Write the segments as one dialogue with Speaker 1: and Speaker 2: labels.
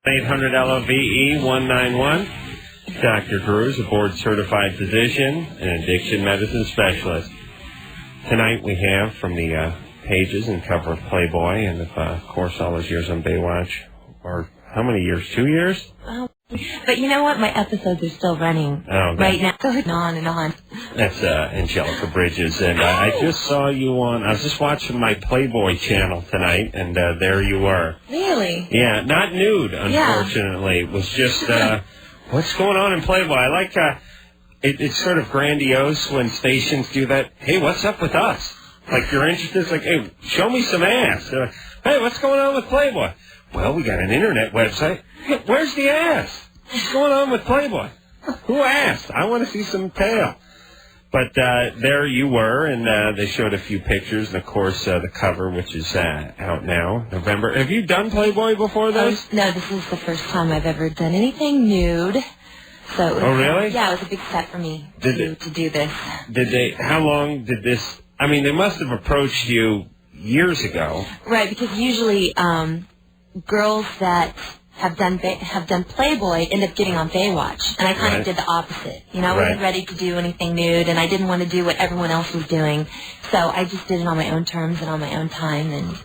Speaker 1: 800-LOVE-191. Dr. Drew is a board-certified physician and addiction medicine specialist. Tonight we have from the pages and cover of Playboy, and of course all those years on Baywatch, or how many years? 2 years?
Speaker 2: But you know what? My episodes are still running right now. Going on and on.
Speaker 1: That's Angelica Bridges, and I just saw you on. I was just watching my Playboy channel tonight, and there you were.
Speaker 2: Really?
Speaker 1: Yeah, not nude, unfortunately. It was just what's going on in Playboy. I like it's sort of grandiose when stations do that. Hey, what's up with us? Like you're interested. It's like, hey, show me some ass. Hey, what's going on with Playboy? Well, we got an internet website. Where's the ass? What's going on with Playboy? Who asked? I want to see some tail. But there you were, and they showed a few pictures, and, of course, the cover, which is out now, November. Have you done Playboy before this?
Speaker 2: No, this is the first time I've ever done anything nude. So it was,
Speaker 1: really?
Speaker 2: Yeah, it was a big step for me to do this.
Speaker 1: How long did this... I mean, they must have approached you years ago.
Speaker 2: Right, because usually... girls that have done Playboy end up getting on Baywatch, and I kind of did the opposite. You know, I wasn't ready to do anything nude, and I didn't want to do what everyone else was doing, so I just did it on my own terms and on my own time, and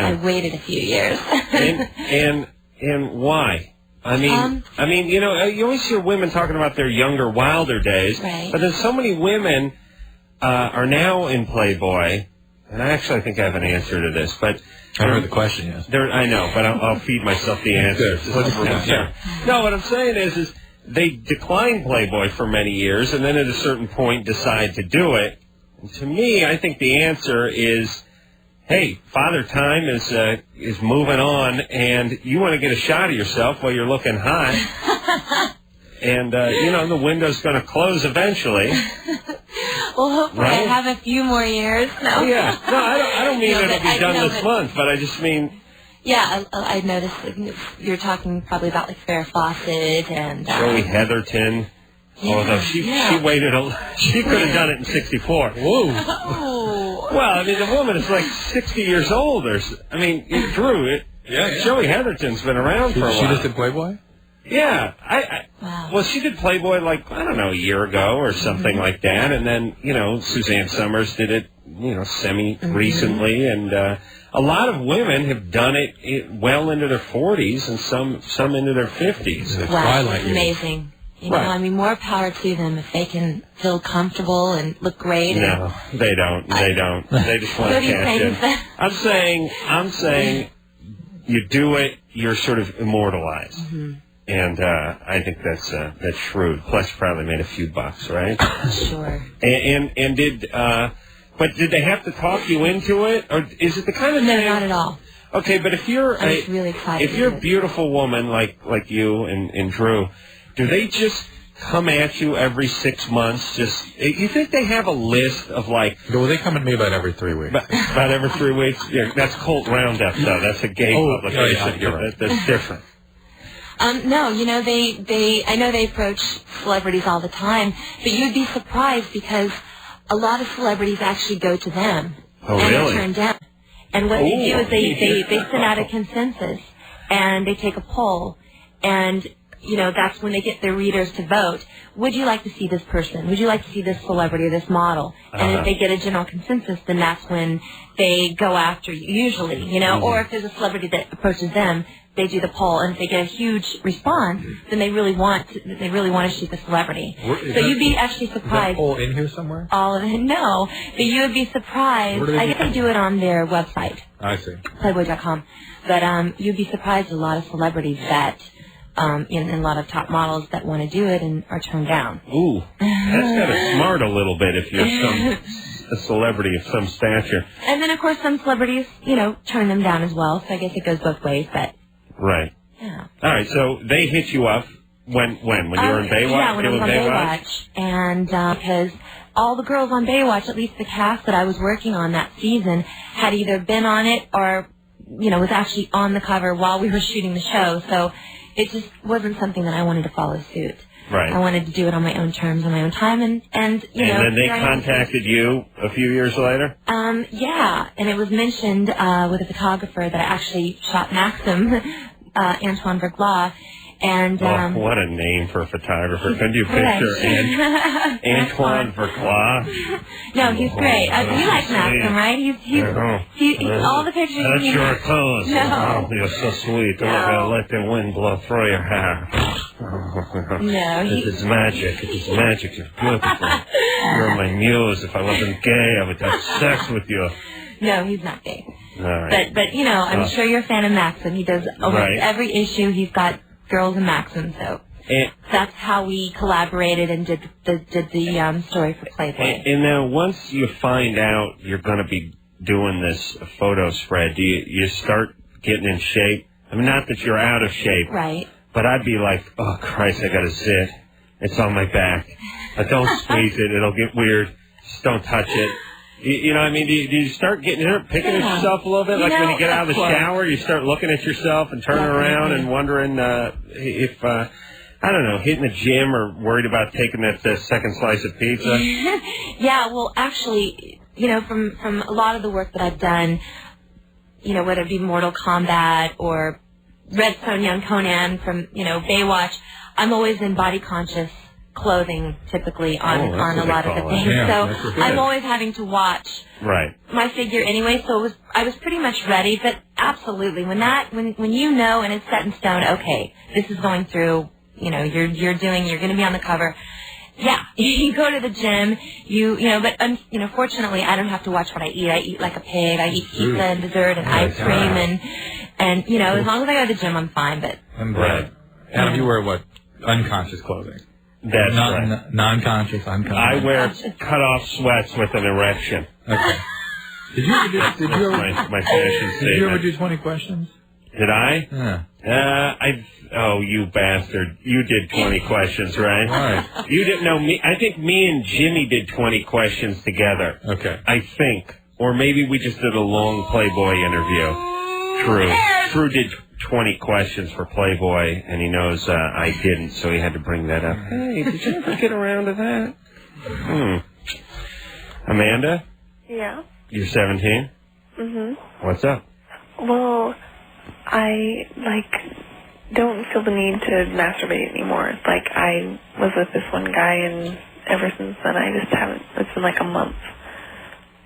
Speaker 2: I waited a few years.
Speaker 1: and why? I mean, you know, you always hear women talking about their younger, wilder days, but then so many women are now in Playboy, and I think I have an answer to this, but.
Speaker 3: I heard the question, yes.
Speaker 1: I know, but I'll feed myself the answer. No, what I'm saying is they declined Playboy for many years, and then at a certain point decide to do it. And to me, I think the answer is, hey, Father Time is moving on, and you want to get a shot of yourself while you're looking hot. And, you know, the window's going to close eventually.
Speaker 2: Well, hopefully I have a few more years. No.
Speaker 1: Yeah. No, I don't mean it'll be done this month, but I just mean...
Speaker 2: Yeah, I noticed you're talking probably about, like, Farrah Fawcett and...
Speaker 1: Joey Heatherton.
Speaker 2: Yeah,
Speaker 1: although she waited she could have done it in 64. Whoa.
Speaker 2: Oh.
Speaker 1: Well, I mean, the woman is like 60 years old. I mean, Drew, Joey Heatherton's been around for a while.
Speaker 3: She just did Playboy?
Speaker 1: Yeah,
Speaker 2: wow.
Speaker 1: Well, she did Playboy like, I don't know, a year ago or something like that, and then, you know, Suzanne Summers did it, you know, semi-recently, and a lot of women have done it well into their 40s and some into their 50s.
Speaker 2: Wow, that's amazing. You know, I mean, more power to them if they can feel comfortable and look great.
Speaker 1: No, they don't. They just want to cash in. I'm saying you do it, you're sort of immortalized. And I think that's shrewd. Plus, you probably made a few bucks, right?
Speaker 2: Sure.
Speaker 1: And did but did they have to talk you into it, or is it the kind of thing?
Speaker 2: No, not at all.
Speaker 1: Okay, but if you're
Speaker 2: really excited
Speaker 1: if you're a beautiful woman like you and Drew, do they just come at you every 6 months? You think they have a list of like?
Speaker 3: Well, they come at me about every 3 weeks.
Speaker 1: About every 3 weeks? Yeah, that's Colt Roundup, though. That's a gay publication.
Speaker 3: Yeah, you're right.
Speaker 1: That's different.
Speaker 2: No, you know, I know they approach celebrities all the time, but you'd be surprised because a lot of celebrities actually go to them.
Speaker 1: Oh,
Speaker 2: and
Speaker 1: really?
Speaker 2: turn down. And what they do is they send out a consensus, and they take a poll, and, you know, that's when they get their readers to vote. Would you like to see this person? Would you like to see this celebrity or this model? And if they get a general consensus, then that's when they go after you, usually, you know, or if there's a celebrity that approaches them, they do the poll, and if they get a huge response, then they really want to shoot the celebrity. So you'd be actually surprised.
Speaker 3: Is that poll in here somewhere?
Speaker 2: All of it, no. But you would be surprised. I guess they do it on their website.
Speaker 3: I see.
Speaker 2: Playboy.com. But you'd be surprised at a lot of celebrities that, and a lot of top models that want to do it and are turned down.
Speaker 1: Ooh, that's got to smart a little bit if you're a celebrity of some stature.
Speaker 2: And then, of course, some celebrities, you know, turn them down as well. So I guess it goes both ways, but...
Speaker 1: Right.
Speaker 2: Yeah.
Speaker 1: All right, so they hit you up when you were in Baywatch?
Speaker 2: Yeah, when I was on Baywatch. And because all the girls on Baywatch, at least the cast that I was working on that season, had either been on it or, you know, was actually on the cover while we were shooting the show. So it just wasn't something that I wanted to follow suit.
Speaker 1: Right.
Speaker 2: I wanted to do it on my own terms, on my own time, and you know.
Speaker 1: And then they contacted you a few years later?
Speaker 2: Yeah, and it was mentioned with a photographer that I actually shot Maxim Antoine Verglas. And
Speaker 1: what a name for a photographer. Couldn't you picture Antoine Verglas?
Speaker 2: No, he's great. You like Maxim, right? He's all the pictures.
Speaker 1: That's your clothes.
Speaker 2: No.
Speaker 1: Oh, you're so sweet. I'm not going to let the wind blow through your hair.
Speaker 2: No.
Speaker 1: It is magic. It is magic. You're beautiful. You're my muse. If I wasn't gay, I would have sex with you.
Speaker 2: No, he's not gay.
Speaker 1: All right.
Speaker 2: But you know, I'm sure you're a fan of Maxim. He does almost every issue. He's got girls in Maxim, so that's how we collaborated and did the story for Playboy.
Speaker 1: And now, once you find out you're going to be doing this photo spread, do you start getting in shape? I mean, not that you're out of shape,
Speaker 2: right?
Speaker 1: But I'd be like, oh Christ, I got to sit. It's on my back. Don't squeeze it; it'll get weird. Just don't touch it. You know what I mean? Do you start picking at yourself a little bit? Like when you get out of the shower, you start looking at yourself and turning around and wondering if, I don't know, hitting the gym or worried about taking that second slice of pizza?
Speaker 2: Yeah, well, actually, you know, from a lot of the work that I've done, you know, whether it be Mortal Kombat or Red Sonja and Conan from, you know, Baywatch, I'm always in body conscious clothing typically on a lot of the things. So I'm always having to watch my figure anyway. So I was pretty much ready. But absolutely, when you know and it's set in stone, okay, this is going through. You know, you're going to be on the cover. Yeah, you go to the gym. But fortunately, I don't have to watch what I eat. I eat like a pig. I eat pizza and dessert and ice cream and you know, as long as I go to the gym, I'm fine. But
Speaker 3: Adam, you wear what? Unconscious clothing.
Speaker 1: That's right.
Speaker 3: Non-conscious, unconscious.
Speaker 1: I wear cut-off sweats with an erection.
Speaker 3: Okay. Did you ever
Speaker 1: my fashion statement.
Speaker 3: Did you ever do 20 questions?
Speaker 1: Did I?
Speaker 3: Yeah.
Speaker 1: Oh, you bastard. You did 20 questions, right?
Speaker 3: Right.
Speaker 1: You didn't know me. I think me and Jimmy did 20 questions together.
Speaker 3: Okay.
Speaker 1: I think. Or maybe we just did a long Playboy interview. True did 20 questions for Playboy, and he knows I didn't, so he had to bring that up. Hey, did you ever get around to that? Amanda?
Speaker 4: Yeah?
Speaker 1: You're 17?
Speaker 4: Mm-hmm.
Speaker 1: What's up?
Speaker 4: Well, I, don't feel the need to masturbate anymore. I was with this one guy, and ever since then I just haven't. It's been a month.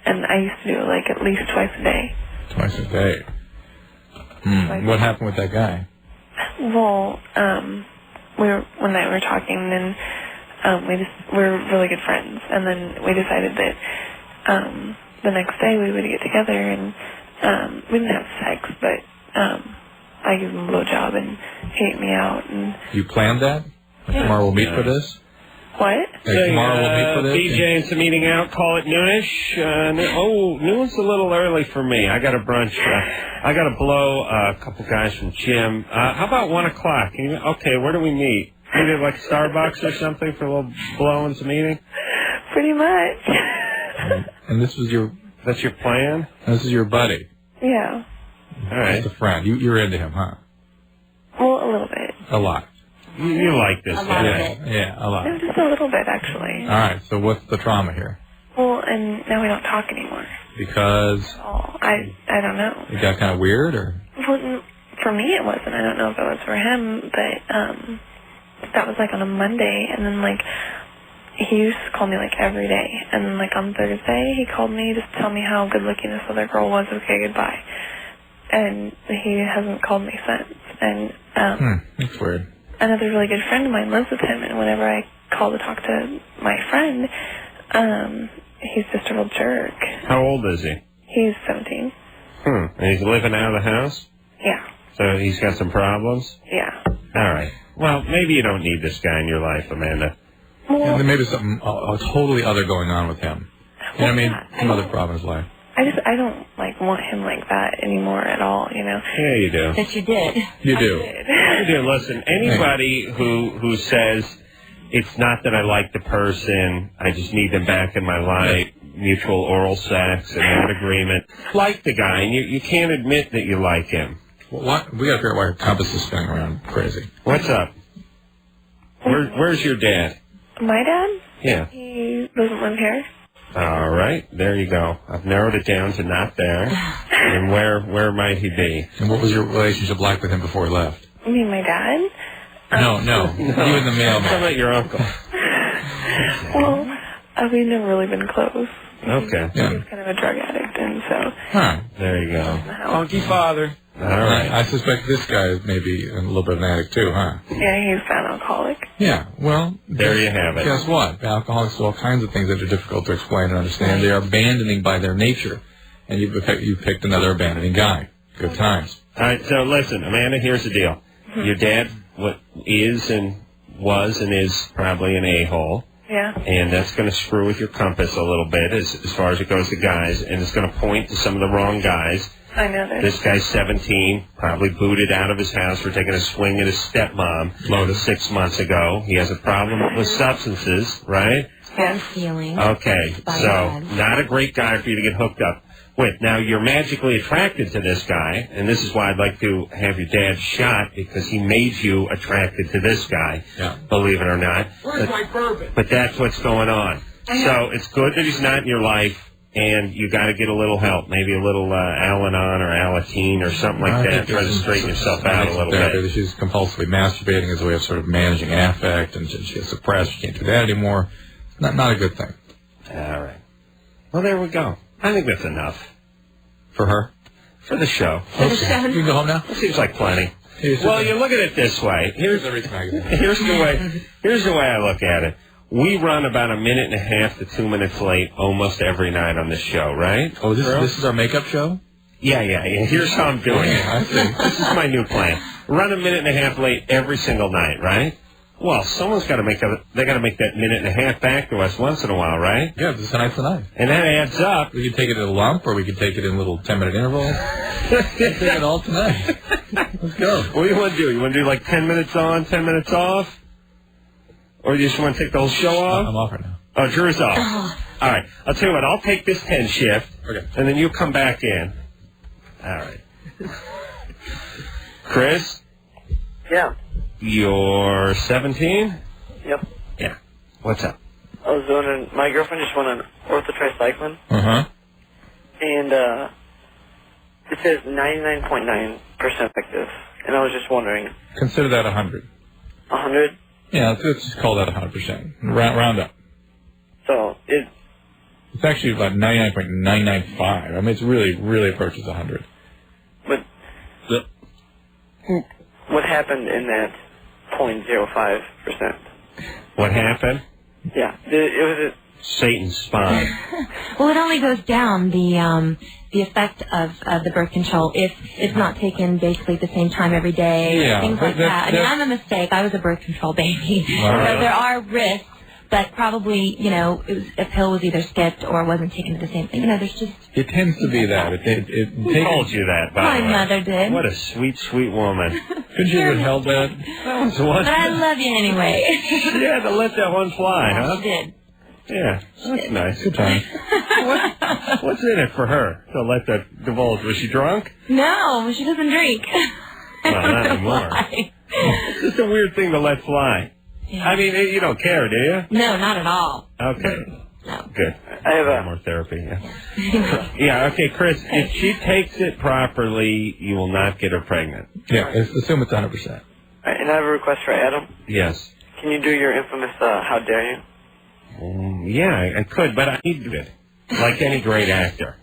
Speaker 4: And I used to do it, at least twice a day.
Speaker 3: Twice a day? What happened with that guy?
Speaker 4: Well, one night we were talking, and we're really good friends, and then we decided that the next day we would get together, and we didn't have sex, but I gave him a blowjob, and he ate me out. And
Speaker 3: you planned that? Tomorrow we'll meet for this?
Speaker 4: What?
Speaker 3: Tomorrow we'll meet for this?
Speaker 1: BJ and some eating out, call it noonish. Noon's a little early for me. I got a brunch. I got to blow a couple guys from gym. How about 1 o'clock? Okay, where do we meet? Maybe Starbucks or something for a little blow and some eating?
Speaker 4: Pretty much.
Speaker 3: And this was
Speaker 1: That's your plan?
Speaker 3: This is your buddy?
Speaker 4: Yeah.
Speaker 3: All right. Just a friend. You're into him, huh?
Speaker 4: Well, a little bit.
Speaker 3: A lot.
Speaker 1: You like this guy.
Speaker 3: Yeah, a lot.
Speaker 4: No, just a little bit, actually.
Speaker 3: All right, so what's the trauma here?
Speaker 4: Well, and now we don't talk anymore.
Speaker 3: Because?
Speaker 4: Oh, I don't know.
Speaker 3: It got kind of weird, or?
Speaker 4: Well, for me it wasn't. I don't know if it was for him, but that was on a Monday, and then he used to call me every day, and then on Thursday he called me just to tell me how good looking this other girl was. Okay, goodbye. And he hasn't called me since. And
Speaker 3: that's weird.
Speaker 4: Another really good friend of mine lives with him, and whenever I call to talk to my friend, he's just a real jerk.
Speaker 1: How old is he?
Speaker 4: He's 17.
Speaker 1: And he's living out of the house?
Speaker 4: Yeah.
Speaker 1: So he's got some problems?
Speaker 4: Yeah.
Speaker 1: All right. Well, maybe you don't need this guy in your life, Amanda.
Speaker 4: Well,
Speaker 3: there may be something totally other going on with him. You know what I mean? Some other problem in his life.
Speaker 4: I don't want him like that anymore at all,
Speaker 1: Yeah, you do.
Speaker 2: That you did.
Speaker 3: You do.
Speaker 1: You do. Listen, anybody who says it's not that I like the person, I just need them back in my life, mutual oral sex and that agreement, like the guy, and you can't admit that you like him.
Speaker 3: Well, we got to figure out why your compass is spinning around crazy.
Speaker 1: What's up? Where's your dad?
Speaker 4: My dad?
Speaker 1: Yeah.
Speaker 4: He doesn't live here.
Speaker 1: All right, there you go. I've narrowed it down to not there. And where might he be?
Speaker 3: And what was your relationship like with him before he left?
Speaker 4: You mean my dad?
Speaker 3: No. You and the mailman.
Speaker 1: How about your uncle?
Speaker 4: Well, we've never really been close.
Speaker 1: Okay.
Speaker 3: Yeah.
Speaker 4: He's kind of a drug addict, and so...
Speaker 3: Huh.
Speaker 1: There you go.
Speaker 3: Funky father.
Speaker 1: All right.
Speaker 3: I suspect this guy may be a little bit of an addict too, huh?
Speaker 4: Yeah, he's an alcoholic.
Speaker 3: Yeah, well...
Speaker 1: There you have it.
Speaker 3: Guess what? Alcoholics do all kinds of things that are difficult to explain and understand. They are abandoning by their nature. And you picked another abandoning guy. Good times.
Speaker 1: All right, so listen, Amanda, here's the deal. Your dad is probably an a-hole.
Speaker 4: Yeah.
Speaker 1: And that's going to screw with your compass a little bit as far as it goes to guys. And it's going to point to some of the wrong guys.
Speaker 4: I know that.
Speaker 1: This guy's 17, probably booted out of his house for taking a swing at his stepmom 6 months ago. He has a problem with substances, right?
Speaker 2: Yeah. Feeling.
Speaker 1: Okay,
Speaker 2: By
Speaker 1: so
Speaker 2: God.
Speaker 1: not a great guy for you to get hooked up with. Now, you're magically attracted to this guy, and this is why I'd like to have your dad shot, because he made you attracted to this guy, believe it or not.
Speaker 5: Where's my bourbon?
Speaker 1: But that's what's going on. So it's good that he's not in your life, and you got to get a little help, maybe a little Al-Anon or Alateen or something like that. Try to straighten yourself out a little bit.
Speaker 3: She's compulsively masturbating as a way of sort of managing affect, and she's suppressed. She can't do that anymore. Not a good thing.
Speaker 1: All right. Well, there we go. I think that's enough.
Speaker 3: For her?
Speaker 1: For the show.
Speaker 2: For the show.
Speaker 3: You can go home now?
Speaker 1: It seems like plenty. Well, you look at it this way. Here's the way I look at it. We run about a minute and a half to 2 minutes late almost every night on this show, right?
Speaker 3: Oh, this is our makeup show?
Speaker 1: Yeah. Here's how I'm doing it.
Speaker 3: I see.
Speaker 1: This is my new plan. Run a minute and a half late every single night, right? Well, someone's got to make that minute and a half back to us once in a while, right?
Speaker 3: Yeah, tonight's the night.
Speaker 1: And that adds up.
Speaker 3: We could take it in a lump, or we could take it in little 10-minute intervals. Take it all tonight. Let's go.
Speaker 1: What do you want to do? You want to do like 10 minutes on, 10 minutes off? Or you just want to take the whole show off?
Speaker 3: I'm off right now.
Speaker 1: Oh, Drew's off. All right. I'll tell you what. I'll take this 10 shift.
Speaker 3: Okay.
Speaker 1: And then you come back in. All right. Chris?
Speaker 6: Yeah.
Speaker 1: You're 17?
Speaker 6: Yep.
Speaker 1: Yeah. What's up?
Speaker 6: I was wondering, my girlfriend just went on orthotricycline,
Speaker 3: Uh-huh.
Speaker 6: and it says 99.9% effective, and I was just wondering.
Speaker 3: Consider that 100.
Speaker 6: 100?
Speaker 3: Yeah, let's just call that 100%. Round up.
Speaker 6: So,
Speaker 3: It's actually about 99.995. I mean, it's really approaches 100.
Speaker 6: but what happened in that 0.05%?
Speaker 1: What happened?
Speaker 6: Yeah, it was
Speaker 1: Satan's spawn.
Speaker 2: Well, it only goes down the effect of the birth control if it's not taken basically at the same time every day,
Speaker 3: Yeah,
Speaker 2: things like that. I mean, I'm a mistake. I was a birth control baby. So there are risks, but probably, a pill was either skipped or wasn't taken at the same thing. There's just...
Speaker 3: It tends to be that.
Speaker 1: Who told you that, by
Speaker 2: My
Speaker 1: the way?
Speaker 2: mother did.
Speaker 1: What a sweet, sweet woman.
Speaker 3: Couldn't you have held that?
Speaker 1: That was one.
Speaker 2: But I love you anyway.
Speaker 1: She had to let that one fly, huh?
Speaker 2: She did.
Speaker 1: Yeah, that's nice.
Speaker 3: Good time.
Speaker 1: What's in it for her to let that divulge? Was she drunk?
Speaker 2: No, she doesn't drink.
Speaker 1: Well, not anymore.
Speaker 2: Why.
Speaker 1: It's just a weird thing to let fly.
Speaker 2: Yeah.
Speaker 1: I mean, you don't care, do you?
Speaker 2: No, not at all.
Speaker 1: Okay.
Speaker 2: No.
Speaker 1: Good.
Speaker 6: I have
Speaker 1: More therapy, yeah. Yeah, okay, Chris, if she takes it properly, you will not get her pregnant.
Speaker 3: Yeah, assume it's 100%.
Speaker 6: and I have a request for Adam.
Speaker 1: Yes.
Speaker 6: Can you do your infamous, how dare you?
Speaker 1: Yeah, I could, but I need it. Like any great actor.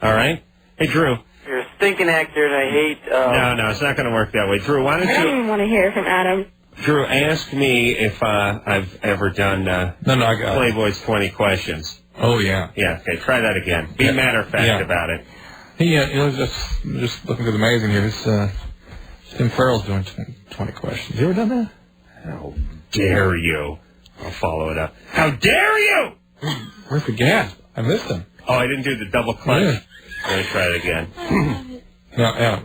Speaker 1: All right? Hey, Drew.
Speaker 6: You're a stinking actor, and I hate,
Speaker 1: No, it's not going to work that way. Drew, why don't
Speaker 4: I
Speaker 1: you...
Speaker 4: don't want to hear from Adam.
Speaker 1: Drew, ask me if I've ever done
Speaker 3: No, I got it.
Speaker 1: Playboy's 20 questions.
Speaker 3: Oh, yeah.
Speaker 1: Yeah, okay, try that again. Be matter of fact about it.
Speaker 3: He was just looking through the magazine here. Tim Farrell's doing 20 questions. You ever done that?
Speaker 1: How dare you? I'll follow it up. How dare you?
Speaker 3: Where's the gasp? I missed him.
Speaker 1: Oh, I didn't do the double clutch.
Speaker 3: Yeah.
Speaker 1: Let me try it again.
Speaker 3: Yeah.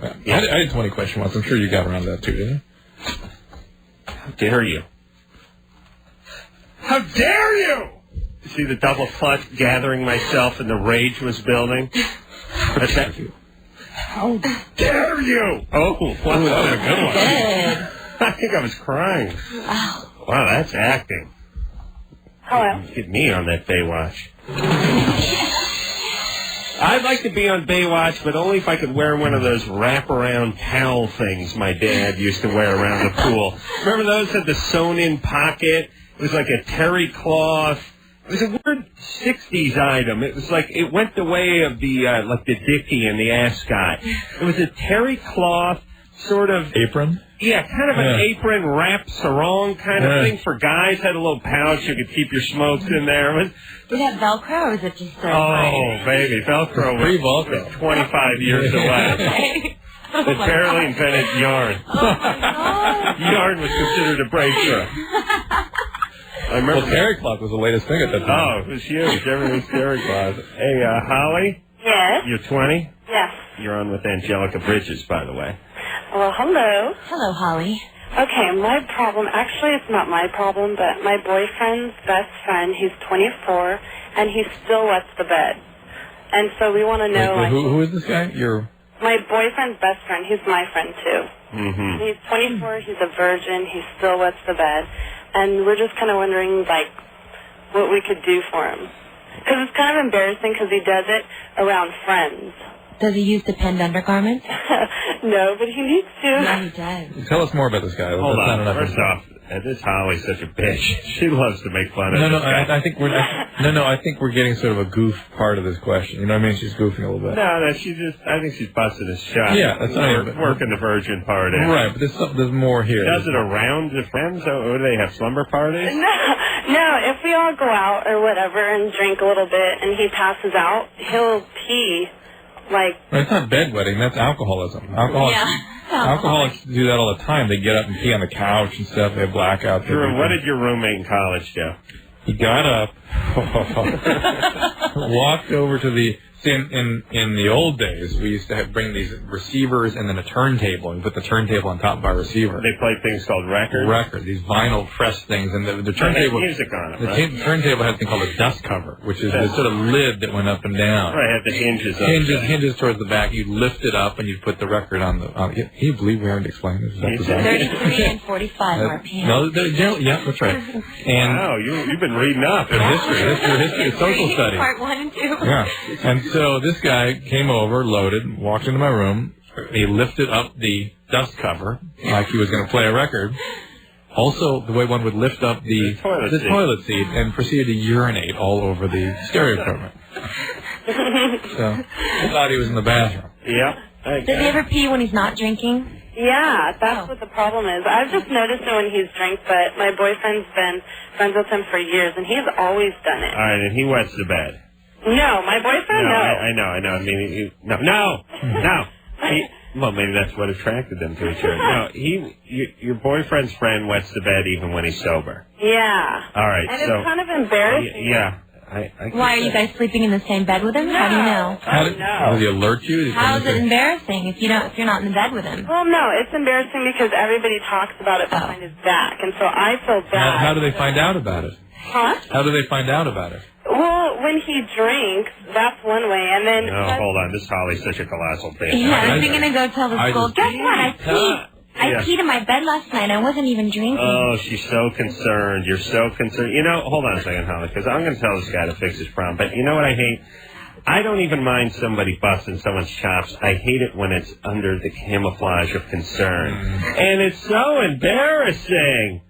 Speaker 3: I did 20 questions once. I'm sure you got around to that too, didn't you?
Speaker 1: How dare you? How dare you? See the double clutch gathering myself and the rage was building? How dare you? Oh, wow, that was a good one.
Speaker 2: Good.
Speaker 1: I think I was crying.
Speaker 2: Wow.
Speaker 1: Wow, that's acting.
Speaker 4: Hello.
Speaker 1: Get me on that Baywatch. I'd like to be on Baywatch, but only if I could wear one of those wraparound towel things my dad used to wear around the pool. Remember those had the sewn-in pocket? It was like a terry cloth. It was a weird 60s item. It was like it went the way of the like the Dickie and the ascot. It was a terry cloth sort of
Speaker 3: apron.
Speaker 1: Yeah, kind of an apron wrap sarong kind of thing for guys. Had a little pouch you could keep your smokes in there.
Speaker 2: Did it have Velcro or was it just
Speaker 1: baby, Velcro was 25 years away.
Speaker 2: Okay.
Speaker 1: They barely invented yarn.
Speaker 2: Oh my God.
Speaker 1: Yarn was considered a breakthrough. I remember
Speaker 3: terry cloth was the latest thing at that time.
Speaker 1: Oh, it was huge. Everything's terry cloth. Hey, Holly?
Speaker 5: Yes?
Speaker 1: You're 20?
Speaker 5: Yes.
Speaker 1: You're on with Angelica Bridges, by the way.
Speaker 5: Well, hello.
Speaker 2: Hello, Holly.
Speaker 5: Okay, my problem, actually it's not my problem, but my boyfriend's best friend, he's 24, and he still wets the bed. And so we want to know...
Speaker 3: Wait, who is this guy?
Speaker 5: My boyfriend's best friend, he's my friend too.
Speaker 1: Mm-hmm.
Speaker 5: He's 24, he's a virgin, he still wets the bed. And we're just kind of wondering, like, what we could do for him. Because it's kind of embarrassing because he does it around friends.
Speaker 2: Does he use depend undergarments?
Speaker 5: No, but he needs to.
Speaker 2: Yeah, he does.
Speaker 3: Tell us more about this guy.
Speaker 1: Hold on. First off, this Holly's such a bitch. She loves to make fun of this guy.
Speaker 3: I think we're I think we're getting sort of a goof part of this question. You know what I mean? She's goofing a little bit.
Speaker 1: No, I think she's busting his shot.
Speaker 3: Yeah, that's not
Speaker 1: working the virgin part in.
Speaker 3: Right, but there's more here.
Speaker 1: Does it around the friends? Or do they have slumber parties?
Speaker 5: No, if we all go out or whatever and drink a little bit and he passes out, he'll pee.
Speaker 3: It's not bedwetting, that's alcoholism. Alcoholics do that all the time. They get up and pee on the couch and stuff. They have blackouts.
Speaker 1: Drew, what did your roommate in college do?
Speaker 3: He got up, walked over to the... In the old days, we used to bring these receivers and then a turntable, and put the turntable on top of our receiver.
Speaker 1: They played things called records?
Speaker 3: These vinyl press things, and the turntable...
Speaker 1: music on it, right?
Speaker 3: The turntable had a thing called a dust cover, which is this sort of lid that went up and down.
Speaker 1: Right, had the hinges.
Speaker 3: Hinges towards the back. You'd lift it up and you'd put the record on the... Can you believe we haven't explained this?
Speaker 2: 33 and 45 RPM.
Speaker 3: No, yeah, that's right. And
Speaker 1: wow, you've been reading up in
Speaker 3: history, social studies.
Speaker 2: Part 1 and 2.
Speaker 3: Yeah. And so this guy came over, loaded, walked into my room. He lifted up the dust cover like he was going to play a record. Also, the way one would lift up the toilet seat and proceeded to urinate all over the stereo equipment. So I thought he was in the bathroom.
Speaker 1: Yeah.
Speaker 2: Does he ever pee when he's not drinking?
Speaker 5: Yeah, that's what the problem is. I've just noticed it when he's drank, but my boyfriend's been friends with him for years, and he's always done it.
Speaker 1: All right, and he wets the bed.
Speaker 5: No, my boyfriend, no.
Speaker 1: I know. I mean, no. Well, maybe that's what attracted them to each other. No, your boyfriend's friend wets the bed even when he's sober.
Speaker 5: Yeah.
Speaker 1: All right,
Speaker 5: and it's kind of embarrassing.
Speaker 1: Yeah.
Speaker 2: Why are you guys sleeping in the same bed with him?
Speaker 5: No.
Speaker 2: How do you know?
Speaker 3: Does he alert you?
Speaker 2: How is it embarrassing if you're not in the bed with him?
Speaker 5: Well, no, it's embarrassing because everybody talks about it behind his back, and so I feel bad.
Speaker 3: How do they find out about it?
Speaker 5: Huh?
Speaker 3: How do they find out about it?
Speaker 5: Well, when he drinks, that's one way, and then...
Speaker 1: No, hold on. This Holly's such a colossal bitch.
Speaker 2: Yeah, is he going to go tell the school, guess what, I peed in my bed last night. I wasn't even drinking.
Speaker 1: Oh, she's so concerned. You're so concerned. You know, hold on a second, Holly, because I'm going to tell this guy to fix his problem. But you know what I hate? I don't even mind somebody busting someone's chops. I hate it when it's under the camouflage of concern. And it's so embarrassing.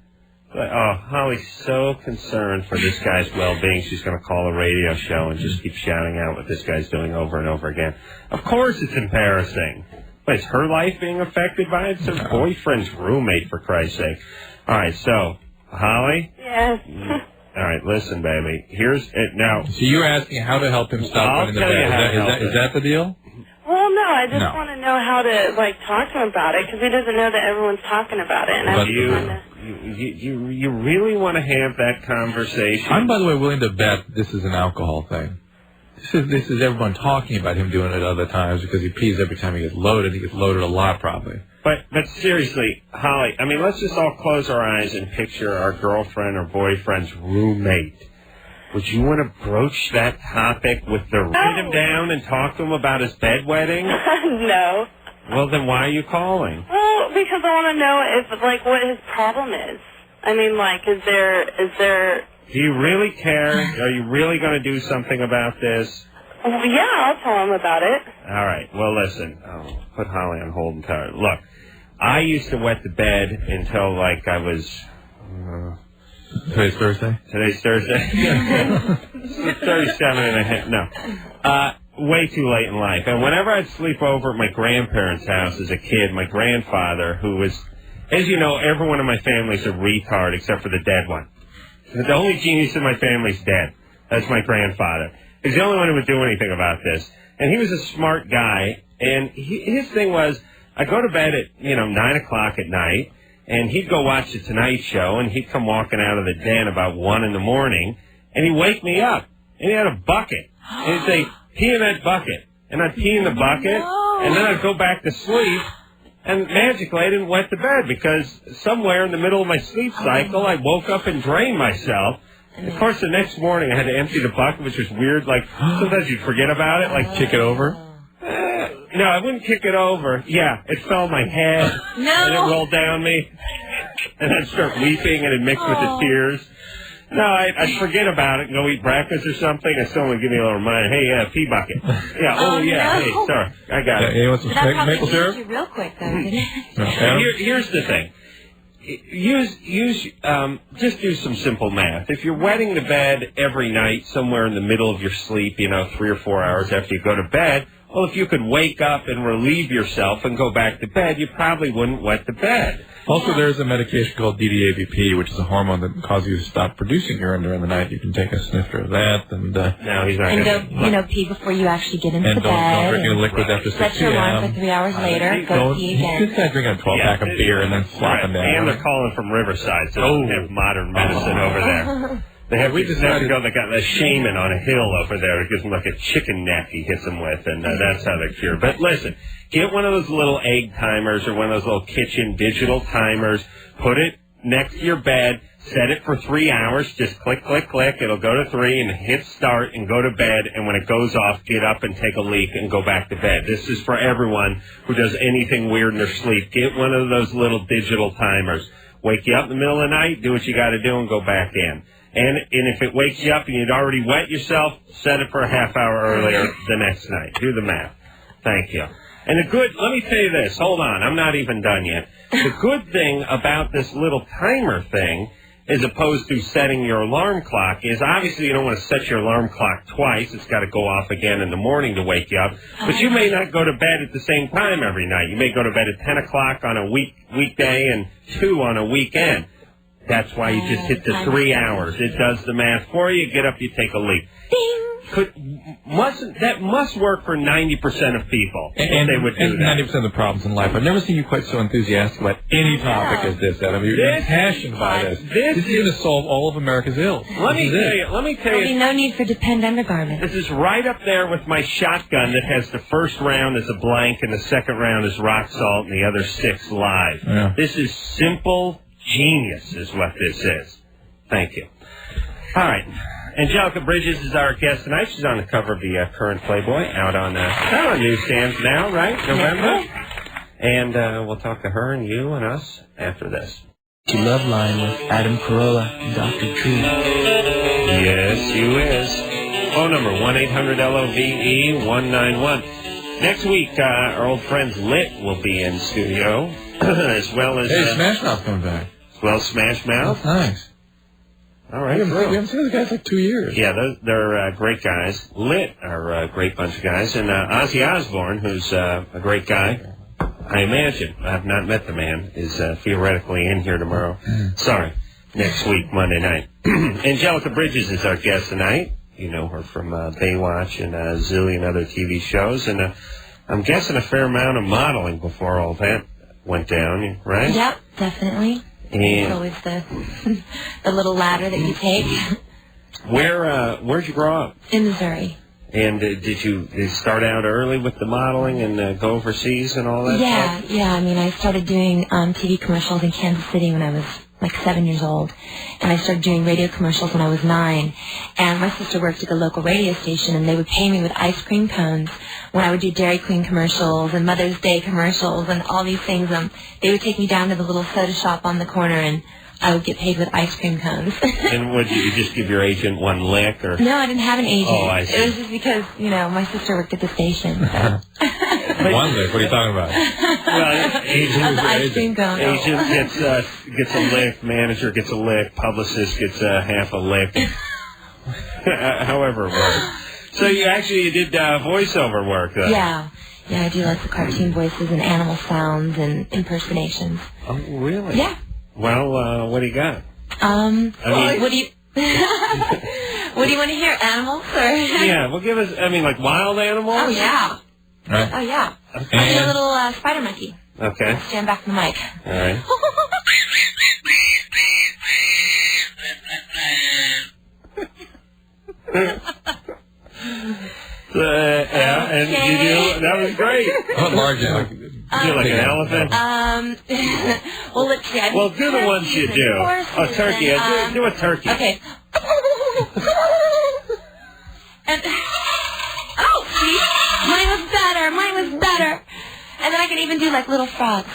Speaker 1: But, Holly's so concerned for this guy's well-being, she's going to call a radio show and just keep shouting out what this guy's doing over and over again. Of course it's embarrassing. But is her life being affected by it? It's her boyfriend's roommate, for Christ's sake. All right, so, Holly?
Speaker 5: Yes.
Speaker 1: All right, listen, baby. Here's it now.
Speaker 3: So you're asking how to help him stop going in the bed. Is that the deal?
Speaker 5: Well, no, I just want to know how to, talk to him about it, because he doesn't know that everyone's talking about it. And
Speaker 1: you really want to have that conversation?
Speaker 3: I'm, by the way, willing to bet this is an alcohol thing. This is everyone talking about him doing it other times because he pees every time he gets loaded. He gets loaded a lot, probably.
Speaker 1: But seriously, Holly, I mean, let's just all close our eyes and picture our girlfriend or boyfriend's roommate. Would you want to broach that topic with write him down and talk to him about his bedwetting?
Speaker 5: No.
Speaker 1: Well, then why are you calling?
Speaker 5: Well, because I want to know if, what his problem is. I mean, is there...
Speaker 1: Do you really care? Are you really going to do something about this?
Speaker 5: Well, yeah, I'll tell him about it.
Speaker 1: All right. Well, listen. I'll put Holly on hold and tell her. Look, I used to wet the bed until, like, I was...
Speaker 3: Today's Thursday?
Speaker 1: Today's Thursday? 37 and a half. No. Way too late in life. And whenever I'd sleep over at my grandparents' house as a kid, my grandfather, who was... As you know, everyone in my family's a retard except for the dead one. The only genius in my family's dead. That's my grandfather. He's the only one who would do anything about this. And he was a smart guy. And his thing was, I go to bed at, 9 o'clock at night, and he'd go watch The Tonight Show, and he'd come walking out of the den about 1 in the morning, and he'd wake me up. And he had a bucket. And he'd say, pee in that bucket. And I'd pee in the bucket, and then I'd go back to sleep. And magically, I didn't wet the bed because somewhere in the middle of my sleep cycle, I woke up and drained myself. Of course, the next morning, I had to empty the bucket, which was weird. Like, sometimes you'd forget about it, like kick it over. No, I wouldn't kick it over. Yeah, it fell on my head, and it rolled down me, and I'd start weeping, and it'd mix with the tears. No, I'd forget about it and go eat breakfast or something, and someone would give me a little reminder. Hey, pee bucket. Yeah, hey, sorry, I got it.
Speaker 3: You want some maple syrup?
Speaker 2: You real quick, though, didn't it?
Speaker 1: Here's the thing. Just do some simple math. If you're wetting the bed every night somewhere in the middle of your sleep, 3 or 4 hours after you go to bed, well, if you could wake up and relieve yourself and go back to bed, you probably wouldn't wet the bed.
Speaker 3: Also, there's a medication called DDAVP, which is a hormone that causes you to stop producing urine during the night. You can take a snifter of that, and
Speaker 1: no, he's not.
Speaker 2: And go, pee before you actually get into bed.
Speaker 3: And don't drink any liquid after 6 p.m.
Speaker 2: Set your alarm for 3 hours later. Go pee again.
Speaker 3: This guy's drinking a 12-pack of beer and then slopping down.
Speaker 1: And they're calling from Riverside, so they have modern medicine over there. They have they got a shaman on a hill over there. It gives them like a chicken neck he hits them with, and that's how they're cured. But listen, get one of those little egg timers or one of those little kitchen digital timers. Put it next to your bed. Set it for 3 hours. Just click, click, click. It'll go to 3 and hit start and go to bed. And when it goes off, get up and take a leak and go back to bed. This is for everyone who does anything weird in their sleep. Get one of those little digital timers. Wake you up in the middle of the night, do what you got to do, and go back in. And if it wakes you up and you'd already wet yourself, set it for a half hour earlier the next night. Do the math. Thank you. And let me tell you this. Hold on. I'm not even done yet. The good thing about this little timer thing, as opposed to setting your alarm clock, is obviously you don't want to set your alarm clock twice. It's got to go off again in the morning to wake you up. But you may not go to bed at the same time every night. You may go to bed at 10 o'clock on a weekday and 2 on a weekend. That's why you just hit the 3 hours. It does the math for you. Get up, you take a leak. That must work for 90% of people.
Speaker 3: And
Speaker 1: they would do that.
Speaker 3: 90% of the problems in life. I've never seen you quite so enthusiastic about any topic as this, Adam. You're passionate by this. This is going to solve all of America's ills.
Speaker 1: Let me tell you.
Speaker 2: There'll be no need for depend undergarments.
Speaker 1: This is right up there with my shotgun that has the first round as a blank and the second round is rock salt and the other 6 live.
Speaker 3: Yeah.
Speaker 1: This is simple genius is what this is. Thank you. All right. Angelica Bridges is our guest tonight. She's on the cover of the current Playboy, out on newsstands now, right? November. And we'll talk to her and you and us after this.
Speaker 7: To Loveline with Adam Carolla and Dr. Tree.
Speaker 1: Yes, you is. Phone number 1-800-LOVE-191. Next week, our old friends Lit will be in studio, as well as...
Speaker 3: Hey, Smash Mouth's coming back.
Speaker 1: Well, Smash Mouth.
Speaker 3: Oh, thanks.
Speaker 1: All right.
Speaker 3: We haven't seen those guys like 2 years.
Speaker 1: Yeah, they're great guys. Lit are a great bunch of guys. And Ozzy Osbourne, who's a great guy, I imagine, I've not met the man, is theoretically in here tomorrow. Sorry, next week, Monday night. Angelica Bridges is our guest tonight. You know her from Baywatch and a zillion other TV shows. And I'm guessing a fair amount of modeling before all that went down, right?
Speaker 2: Yep, definitely.
Speaker 1: And
Speaker 2: it's always the little ladder that you take.
Speaker 1: Where'd you grow up?
Speaker 2: In Missouri.
Speaker 1: And did you start out early with the modeling and go overseas and all that stuff?
Speaker 2: Yeah. I mean, I started doing TV commercials in Kansas City when I was like 7 years old. And I started doing radio commercials when I was 9. And my sister worked at the local radio station, and they would pay me with ice cream cones when I would do Dairy Queen commercials and Mother's Day commercials and all these things. They would take me down to the little soda shop on the corner, and I would get paid with ice cream cones.
Speaker 1: And would you just give your agent one lick? Or?
Speaker 2: No, I didn't have an agent.
Speaker 1: Oh, I see.
Speaker 2: It was just because, my sister worked at the station. So.
Speaker 3: One lick? What are you talking about?
Speaker 1: Well, agent,
Speaker 2: the ice cream cone.
Speaker 1: Agent gets a lick, manager gets a lick, publicist gets half a lick. However it works. So you did voiceover work, though.
Speaker 2: Yeah, I do lots of cartoon voices and animal sounds and impersonations.
Speaker 1: Oh, really?
Speaker 2: Yeah.
Speaker 1: Well, what do you got?
Speaker 2: What do you... What do you want to hear, animals? Or?
Speaker 1: Yeah, well, give us, like wild animals?
Speaker 2: Oh, yeah.
Speaker 3: Right.
Speaker 2: Oh, yeah.
Speaker 1: Okay.
Speaker 2: I'll do a little spider monkey.
Speaker 1: Okay.
Speaker 2: I'll stand back from the mic.
Speaker 1: All right. And you do, that was great.
Speaker 3: What large is it?
Speaker 1: You do like an elephant?
Speaker 2: Well, let's see.
Speaker 1: Well, do the ones you do. Oh, turkey. Do a turkey.
Speaker 2: Okay. And, see? Mine was better. And then I can even do like little frogs.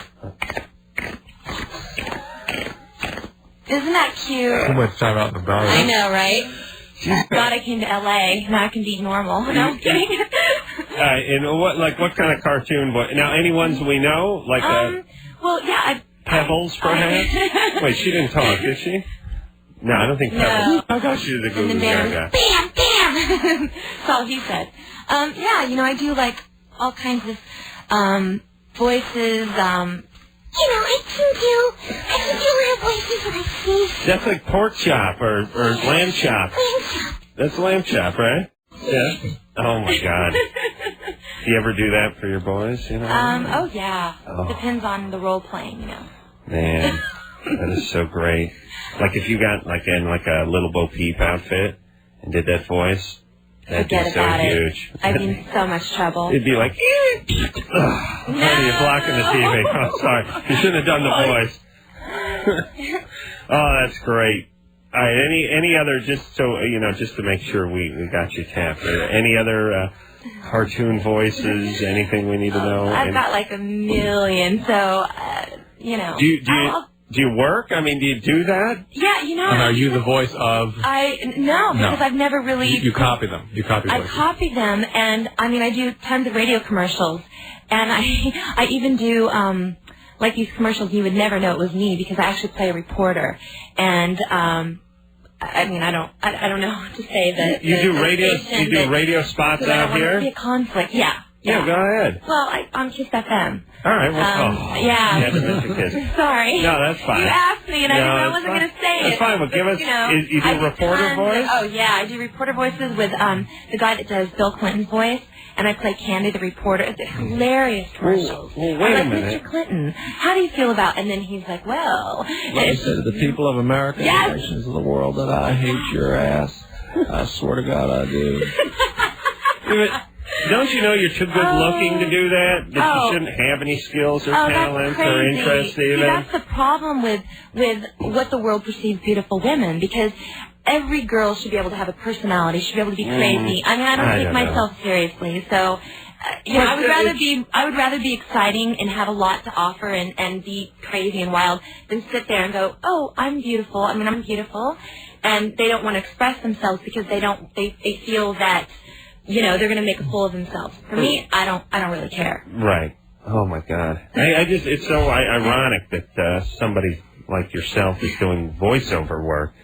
Speaker 2: Isn't that cute?
Speaker 3: Too much time out in the valley.
Speaker 2: I know, right? Glad I came to L.A. Now I can be normal. No, I'm kidding.
Speaker 1: And what kind of cartoon voice? Now, any ones we know? Like,
Speaker 2: well, yeah.
Speaker 1: Pebbles, perhaps? Wait, she didn't talk, did she? No, I don't think Pebbles. I thought she was a Goo Goo Gaga.
Speaker 2: Bam, bam! That's all he said. Yeah, I do like all kinds of voices. I can do little voices when I see.
Speaker 1: That's like pork chop or lamb chop.
Speaker 2: Lamb chop.
Speaker 1: That's lamb chop, right? Yeah. Oh my God. Do you ever do that for your boys?
Speaker 2: Oh yeah. Oh. Depends on the role playing,
Speaker 1: Man, that is so great. Like if you got in a Little Bo Peep outfit and did that voice, that'd be so huge.
Speaker 2: I'd be in so much trouble.
Speaker 1: It'd be like, you're blocking the TV. Oh, sorry. You shouldn't have done the voice. Oh, that's great. All right. Any other, just so, just to make sure we got you tapped. Any other cartoon voices, anything we need to know?
Speaker 2: I've got like a million, so,
Speaker 1: Do you work? Do you do that?
Speaker 2: Yeah,
Speaker 3: And are you the voice of?
Speaker 2: No, because I've never really.
Speaker 3: You copy them. You copy voices.
Speaker 2: I copy them, and I do tons of radio commercials, and I even do like these commercials. You would never know it was me because I actually play a reporter, and I don't know how to say that.
Speaker 1: You do radio spots out here.
Speaker 2: I don't want to be a conflict. Yeah.
Speaker 1: Yeah, go ahead.
Speaker 2: Well, I'm Kiss FM.
Speaker 1: All right. Well,
Speaker 2: yeah.
Speaker 1: You had to mention Kiss.
Speaker 2: Sorry.
Speaker 1: No, that's fine.
Speaker 2: You asked me, and I wasn't going to say it.
Speaker 1: That's fine. Well, give us. You do reporter voice?
Speaker 2: Oh yeah, I do reporter voices with the guy that does Bill Clinton's voice, and I play Candy the reporter. It's hilarious commercials.
Speaker 1: Well, wait a minute.
Speaker 2: Mr. Clinton, how do you feel about? And then he's like, well.
Speaker 7: Let me say to the people of America,
Speaker 2: yes.
Speaker 7: the nations of the world, that I hate your ass. I swear to God, I do.
Speaker 1: Don't you know you're too good looking to do that? That you shouldn't have any skills or talents or interests even?
Speaker 2: See, that's the problem with what the world perceives beautiful women, because every girl should be able to have a personality, should be able to be crazy. I don't take myself seriously, so I would rather be exciting and have a lot to offer and be crazy and wild than sit there and go, oh, I'm beautiful. I'm beautiful, and they don't want to express themselves because they feel that. They're going to make a fool of themselves. For me, I don't really care.
Speaker 1: Right. Oh my God. It's so ironic that somebody like yourself is doing voiceover work.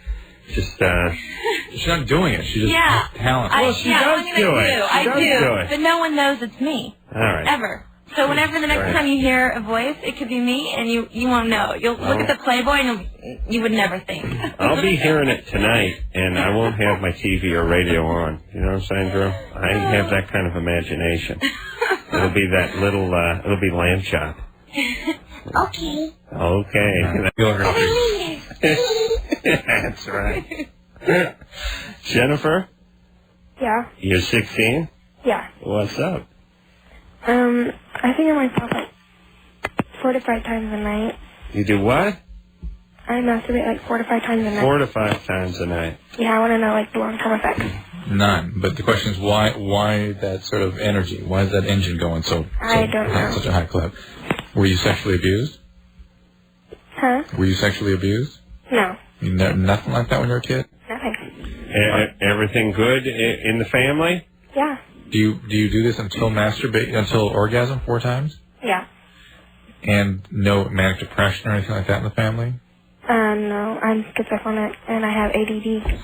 Speaker 1: She's
Speaker 3: not doing it. She just has talent.
Speaker 1: Well, she does do it.
Speaker 2: I do. But no one knows it's me.
Speaker 1: All right.
Speaker 2: Ever. So whenever the next time you hear a voice, it could be me, and you won't know. You'll look at the Playboy, and you would never think.
Speaker 1: I'll be hearing it tonight, and I won't have my TV or radio on. You know what I'm saying, Drew? I have that kind of imagination. It'll be that little, it'll be lamb chop.
Speaker 2: Okay.
Speaker 1: Okay. That's right. Jennifer?
Speaker 4: Yeah.
Speaker 1: You're 16?
Speaker 4: Yeah.
Speaker 1: What's up?
Speaker 4: I think I myself like 4 to 5 times a night.
Speaker 1: You do what?
Speaker 4: I masturbate like 4 to 5 times a night.
Speaker 1: 4 to 5 times a night.
Speaker 4: Yeah, I want to know like the long-term effects.
Speaker 3: None. But the question is why that sort of energy? Why is that engine going so
Speaker 4: I don't know.
Speaker 3: Such a high clip? Were you sexually abused?
Speaker 4: Huh?
Speaker 3: Were you sexually abused?
Speaker 4: No.
Speaker 3: Nothing like that when you were a kid?
Speaker 4: Nothing.
Speaker 1: Everything good in the family?
Speaker 4: Yeah.
Speaker 3: Do you do this until orgasm 4 times?
Speaker 4: Yeah.
Speaker 3: And no manic depression or anything like that in the family?
Speaker 4: No, I'm schizophrenic and I have ADD.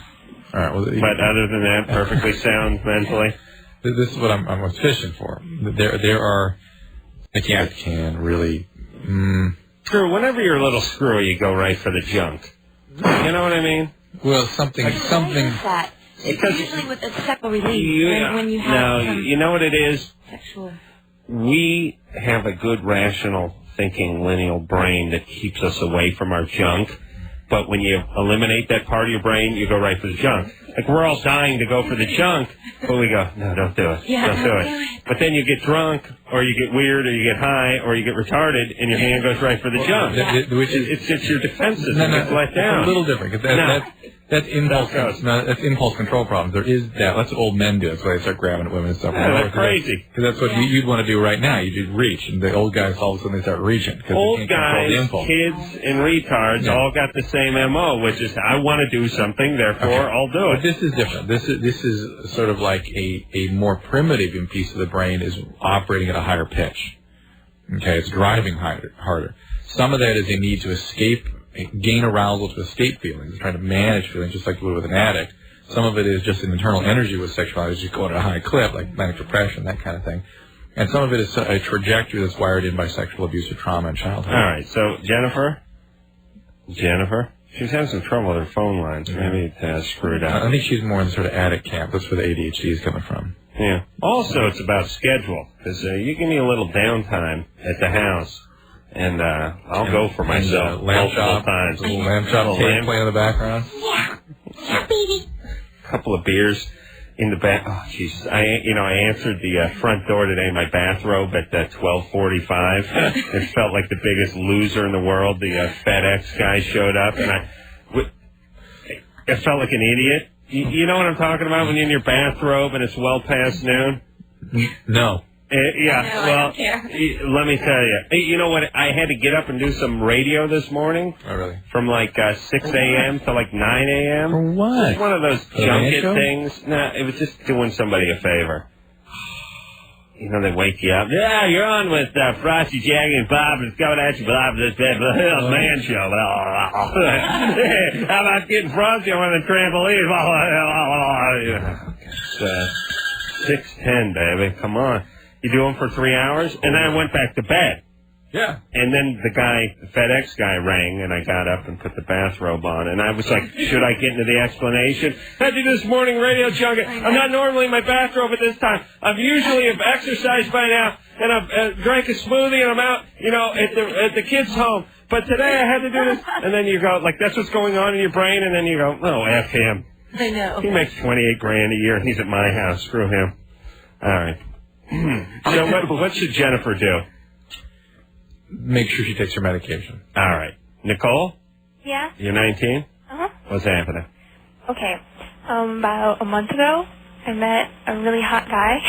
Speaker 3: All right. Well,
Speaker 1: but other than that, perfectly sound mentally.
Speaker 3: This is what I'm fishing for. There are psychiatrists can really.
Speaker 1: Screw. Whenever you're a little screwy, you go right for the junk. You know what I mean?
Speaker 3: Well, something.
Speaker 2: That? It's usually with a sexual release when you have.
Speaker 1: No, you know what it is.
Speaker 2: Sexual.
Speaker 1: We have a good, rational thinking, lineal brain that keeps us away from our junk. But when you eliminate that part of your brain, you go right for the junk. Like, we're all dying to go for the junk, but we go, no, don't do it.
Speaker 2: Yeah,
Speaker 1: don't do it. But then you get drunk, or you get weird, or you get high, or you get retarded, and your hand goes right for the junk. It's just your defenses that gets let down.
Speaker 3: It's a little different. That's impulse control problems. There is that. That's what old men do. That's why they start grabbing at women and stuff.
Speaker 1: Yeah, that's crazy.
Speaker 3: Because that's what you'd want to do right now. You just reach, and the old guys all of a sudden they start reaching.
Speaker 1: Old guys, kids, and retards all got the same MO, which is I want to do something, therefore I'll do it.
Speaker 3: But this is different. This is sort of like a more primitive piece of the brain is operating at a higher pitch. Okay, it's driving harder. Some of that is a need to escape. Gain arousal to escape feelings, trying to manage feelings just like you would with an addict. Some of it is just an internal energy with sexuality, just going at a high clip, like manic depression, that kind of thing. And some of it is a trajectory that's wired in by sexual abuse or trauma in childhood.
Speaker 1: All right, so Jennifer, she's having some trouble with her phone lines. Maybe it screwed up.
Speaker 3: I think she's more in the sort of addict camp. That's where the ADHD is coming from.
Speaker 1: Yeah. Also, it's about schedule, because you give me a little downtime at the house. And I'll go for myself multiple times.
Speaker 3: A little lamb chop tape playing in the background.
Speaker 2: Yeah, baby.
Speaker 1: A couple of beers in the back. Oh, jeez. I answered the front door today in my bathrobe at 12:45. It felt like the biggest loser in the world. The FedEx guy showed up, and I felt like an idiot. You know what I'm talking about when you're in your bathrobe and it's well past noon?
Speaker 3: No.
Speaker 1: Yeah,
Speaker 2: no,
Speaker 1: well,
Speaker 2: I don't care.
Speaker 1: Let me tell you. You know what? I had to get up and do some radio this morning.
Speaker 3: Oh, really?
Speaker 1: From like 6 a.m. to like 9 a.m.
Speaker 3: For what?
Speaker 1: It's one of those junket things. No, it was just doing somebody a favor. You know, they wake you up. Yeah, you're on with Frosty, Jaggy, and Bob. It's coming at you, Bob. This man show. How about getting Frosty on the trampoline? It's 6:10, baby. Come on. You do them for 3 hours, and then I went back to bed.
Speaker 3: Yeah.
Speaker 1: And then the FedEx guy rang, and I got up and put the bathrobe on, and I was like, should I get into the explanation? I did this morning radio junket. I'm not normally in my bathrobe at this time. I've usually have exercised by now, and I've drank a smoothie, and I'm out, at the kids' home. But today I had to do this. And then you go, like, that's what's going on in your brain, and then you go, oh, F him.
Speaker 2: I know.
Speaker 1: He makes $28,000 a year, and he's at my house. Screw him. All right. So what should Jennifer do?
Speaker 3: Make sure she takes her medication.
Speaker 1: All right. Nicole?
Speaker 4: Yeah?
Speaker 1: You're 19?
Speaker 4: Uh-huh.
Speaker 1: What's happening?
Speaker 4: Okay. About a month ago, I met a really hot guy,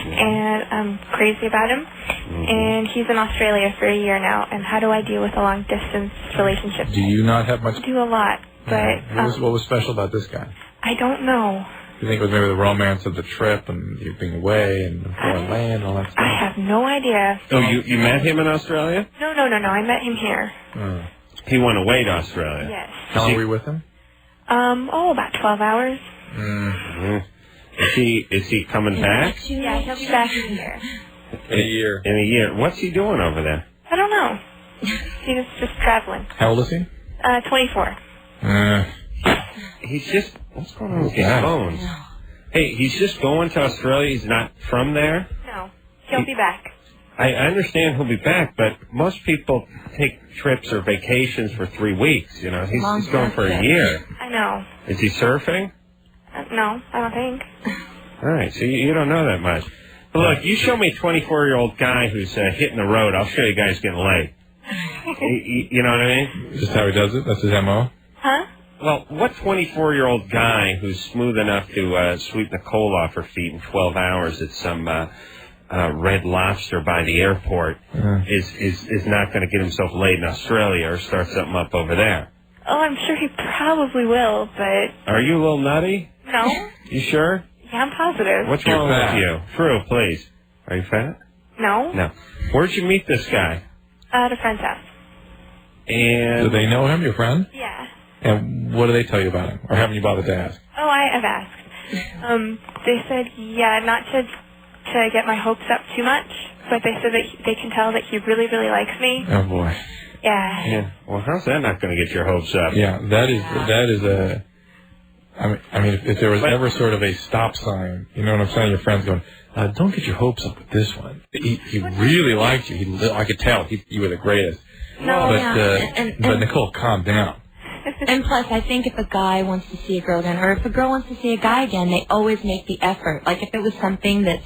Speaker 4: and I'm crazy about him. And he's in Australia for a year now, and how do I deal with a long-distance relationship?
Speaker 3: Do you not have much?
Speaker 4: I do a lot, but...
Speaker 3: What was special about this guy?
Speaker 4: I don't know.
Speaker 3: You think it was maybe the romance of the trip and you being away and the foreign land and all that stuff?
Speaker 4: I have no idea.
Speaker 1: Oh, you met him in Australia?
Speaker 4: No. I met him here.
Speaker 1: He went away to Australia?
Speaker 4: Yes.
Speaker 3: How long were you with him?
Speaker 4: About 12 hours.
Speaker 1: Is he coming back?
Speaker 4: Yeah, he'll be back in a year.
Speaker 3: In a year.
Speaker 1: In a year. What's he doing over there?
Speaker 4: I don't know. He was just traveling.
Speaker 3: How old is he?
Speaker 4: 24.
Speaker 1: He's just... What's going on with his phones? Hey, he's just going to Australia. He's not from there?
Speaker 4: No. He'll be back.
Speaker 1: I understand he'll be back, but most people take trips or vacations for 3 weeks, He's going for a year.
Speaker 4: I know.
Speaker 1: Is he surfing?
Speaker 4: No, I don't think.
Speaker 1: All right, so you don't know that much. But look, you show me a 24-year-old guy who's hitting the road, I'll show you guys getting laid. You know what I mean?
Speaker 3: Just how he does it? That's his M.O.?
Speaker 4: Huh?
Speaker 1: Well, what 24-year-old guy who's smooth enough to sweep the coal off her feet in 12 hours at some Red Lobster by the airport is not going to get himself laid in Australia or start something up over there?
Speaker 4: Oh, I'm sure he probably will, but...
Speaker 1: Are you a little nutty?
Speaker 4: No.
Speaker 1: You sure?
Speaker 4: Yeah, I'm positive.
Speaker 1: What's wrong with you? True, please. Are you fat?
Speaker 4: No.
Speaker 1: No. Where'd you meet this guy?
Speaker 4: At a friend's house.
Speaker 1: And...
Speaker 3: Do they know him, your friend?
Speaker 4: Yeah.
Speaker 3: And what do they tell you about him? Or haven't you bothered to ask?
Speaker 4: Oh, I have asked. They said, yeah, not to get my hopes up too much, but they said that they can tell that he really, really likes me.
Speaker 3: Oh, boy.
Speaker 4: Yeah.
Speaker 1: Yeah. Well, how's that not going to get your hopes up?
Speaker 3: Yeah, that is a... I mean, if there was ever sort of a stop sign, you know what I'm saying? Your friend's going, don't get your hopes up with this one. He really liked you. I could tell you were the greatest.
Speaker 2: No,
Speaker 3: but Nicole, calm down.
Speaker 2: And plus, I think if a guy wants to see a girl again, or if a girl wants to see a guy again, they always make the effort. Like if it was something that's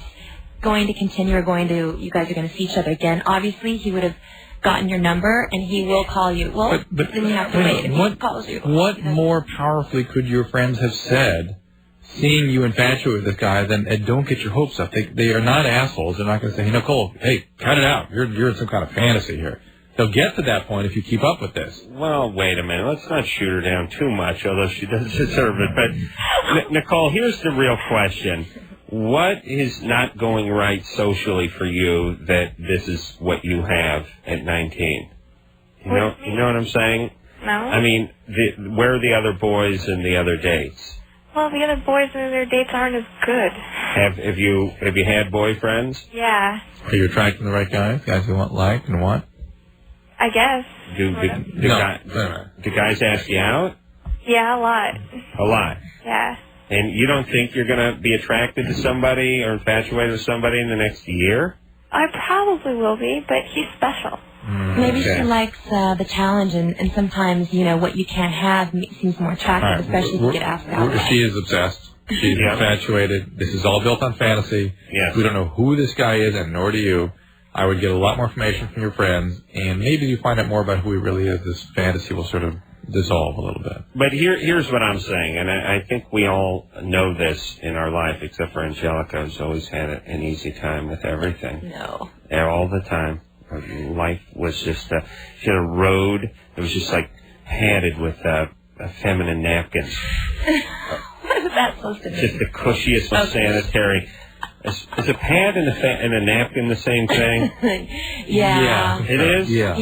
Speaker 2: going to continue, or you guys are going to see each other again, obviously he would have gotten your number and he will call you. Well,
Speaker 3: but
Speaker 2: then you have to wait if he calls you.
Speaker 3: What more powerfully could your friends have said, seeing you infatuated with this guy, than don't get your hopes up? They are not assholes. They're not going to say, hey, Nicole, hey, cut it out. You're in some kind of fantasy here. They'll get to that point if you keep up with this.
Speaker 1: Well, wait a minute. Let's not shoot her down too much, although she does deserve it. But, Nicole, here's the real question. What is not going right socially for you that this is what you have at 19? You know what I'm saying?
Speaker 4: No.
Speaker 1: I mean, where are the other boys and the other dates?
Speaker 4: Well, the other boys and their dates aren't as good.
Speaker 1: Have you had boyfriends?
Speaker 4: Yeah.
Speaker 3: Are you attracting the right guys? Guys you like and want?
Speaker 4: I guess.
Speaker 1: Do guys ask you out?
Speaker 4: Yeah, a lot.
Speaker 1: A lot?
Speaker 4: Yeah.
Speaker 1: And you don't think you're going to be attracted to somebody or infatuated with somebody in the next year?
Speaker 4: I probably will be, but he's special.
Speaker 2: Maybe she likes the challenge, and sometimes, what you can't have seems more attractive, especially if you get asked out.
Speaker 3: She is obsessed. She's infatuated. This is all built on fantasy.
Speaker 1: Yes.
Speaker 3: We don't know who this guy is, and nor do you. I would get a lot more information from your friends, and maybe you find out more about who he really is. This fantasy will sort of dissolve a little bit.
Speaker 1: But here's what I'm saying, and I think we all know this in our life, except for Angelica, who's always had an easy time with everything.
Speaker 2: No.
Speaker 1: Yeah, all the time. Her life was just, she had a road that was just like padded with feminine napkins.
Speaker 2: What is that supposed to mean?
Speaker 1: Just the cushiest, most sanitary. Is a pad and a napkin the same thing?
Speaker 2: Yeah.
Speaker 1: It is?
Speaker 2: Yeah.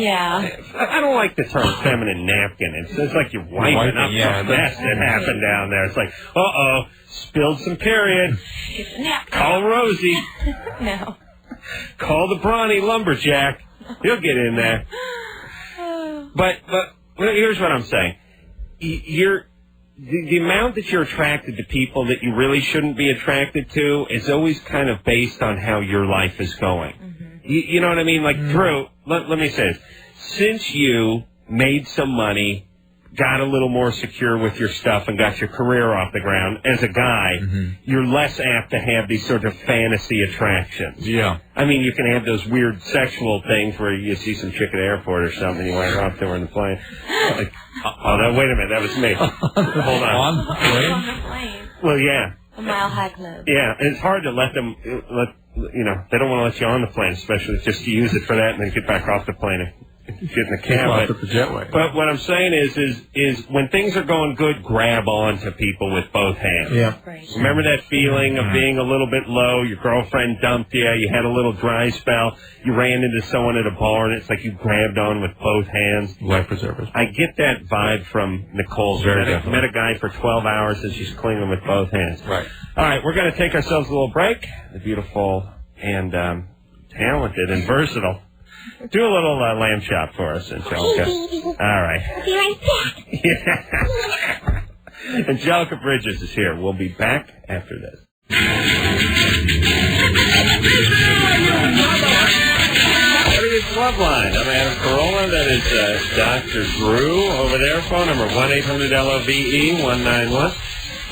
Speaker 1: I don't like the term feminine napkin. It's like you're wiping up the mess that happened down there. It's like, spilled some period. Call Rosie.
Speaker 2: No.
Speaker 1: Call the brawny lumberjack. He'll get in there. But here's what I'm saying. The amount that you're attracted to people that you really shouldn't be attracted to is always kind of based on how your life is going. Mm-hmm. You know what I mean? Like, Drew, let me say this. Since you made some money, got a little more secure with your stuff, and got your career off the ground, as a guy, you're less apt to have these sort of fantasy attractions.
Speaker 3: Yeah.
Speaker 1: I mean, you can have those weird sexual things where you see some chick at the airport or something, you want to off to her in the plane. Like, wait a minute, that was me. Hold on.
Speaker 3: On the plane?
Speaker 2: On the plane.
Speaker 1: Well, yeah.
Speaker 2: The Mile High Club.
Speaker 1: Yeah, it's hard to let them, they don't want to let you on the plane, especially just to use it for that and then get back off the plane and get in the cab.
Speaker 3: The jetway.
Speaker 1: But what I'm saying is when things are going good, grab on to people with both hands.
Speaker 3: Yeah.
Speaker 2: Right.
Speaker 1: Remember that feeling of being a little bit low, your girlfriend dumped you had a little dry spell, you ran into someone at a bar, and it's like you grabbed on with both hands.
Speaker 3: Life preservers.
Speaker 1: I get that vibe from Nicole. Met a guy for 12 hours, and she's clinging with both hands.
Speaker 3: Right.
Speaker 1: All right, we're going to take ourselves a little break. The beautiful and talented and versatile. Do a little lamb chop for us, Angelica. All right.
Speaker 2: I'll be right back.
Speaker 1: Yeah. Angelica Bridges is here. We'll be back after this. It's Loveline. I'm Adam Carolla. That is Dr. Drew over there. Phone number 1-800-LOVE-191.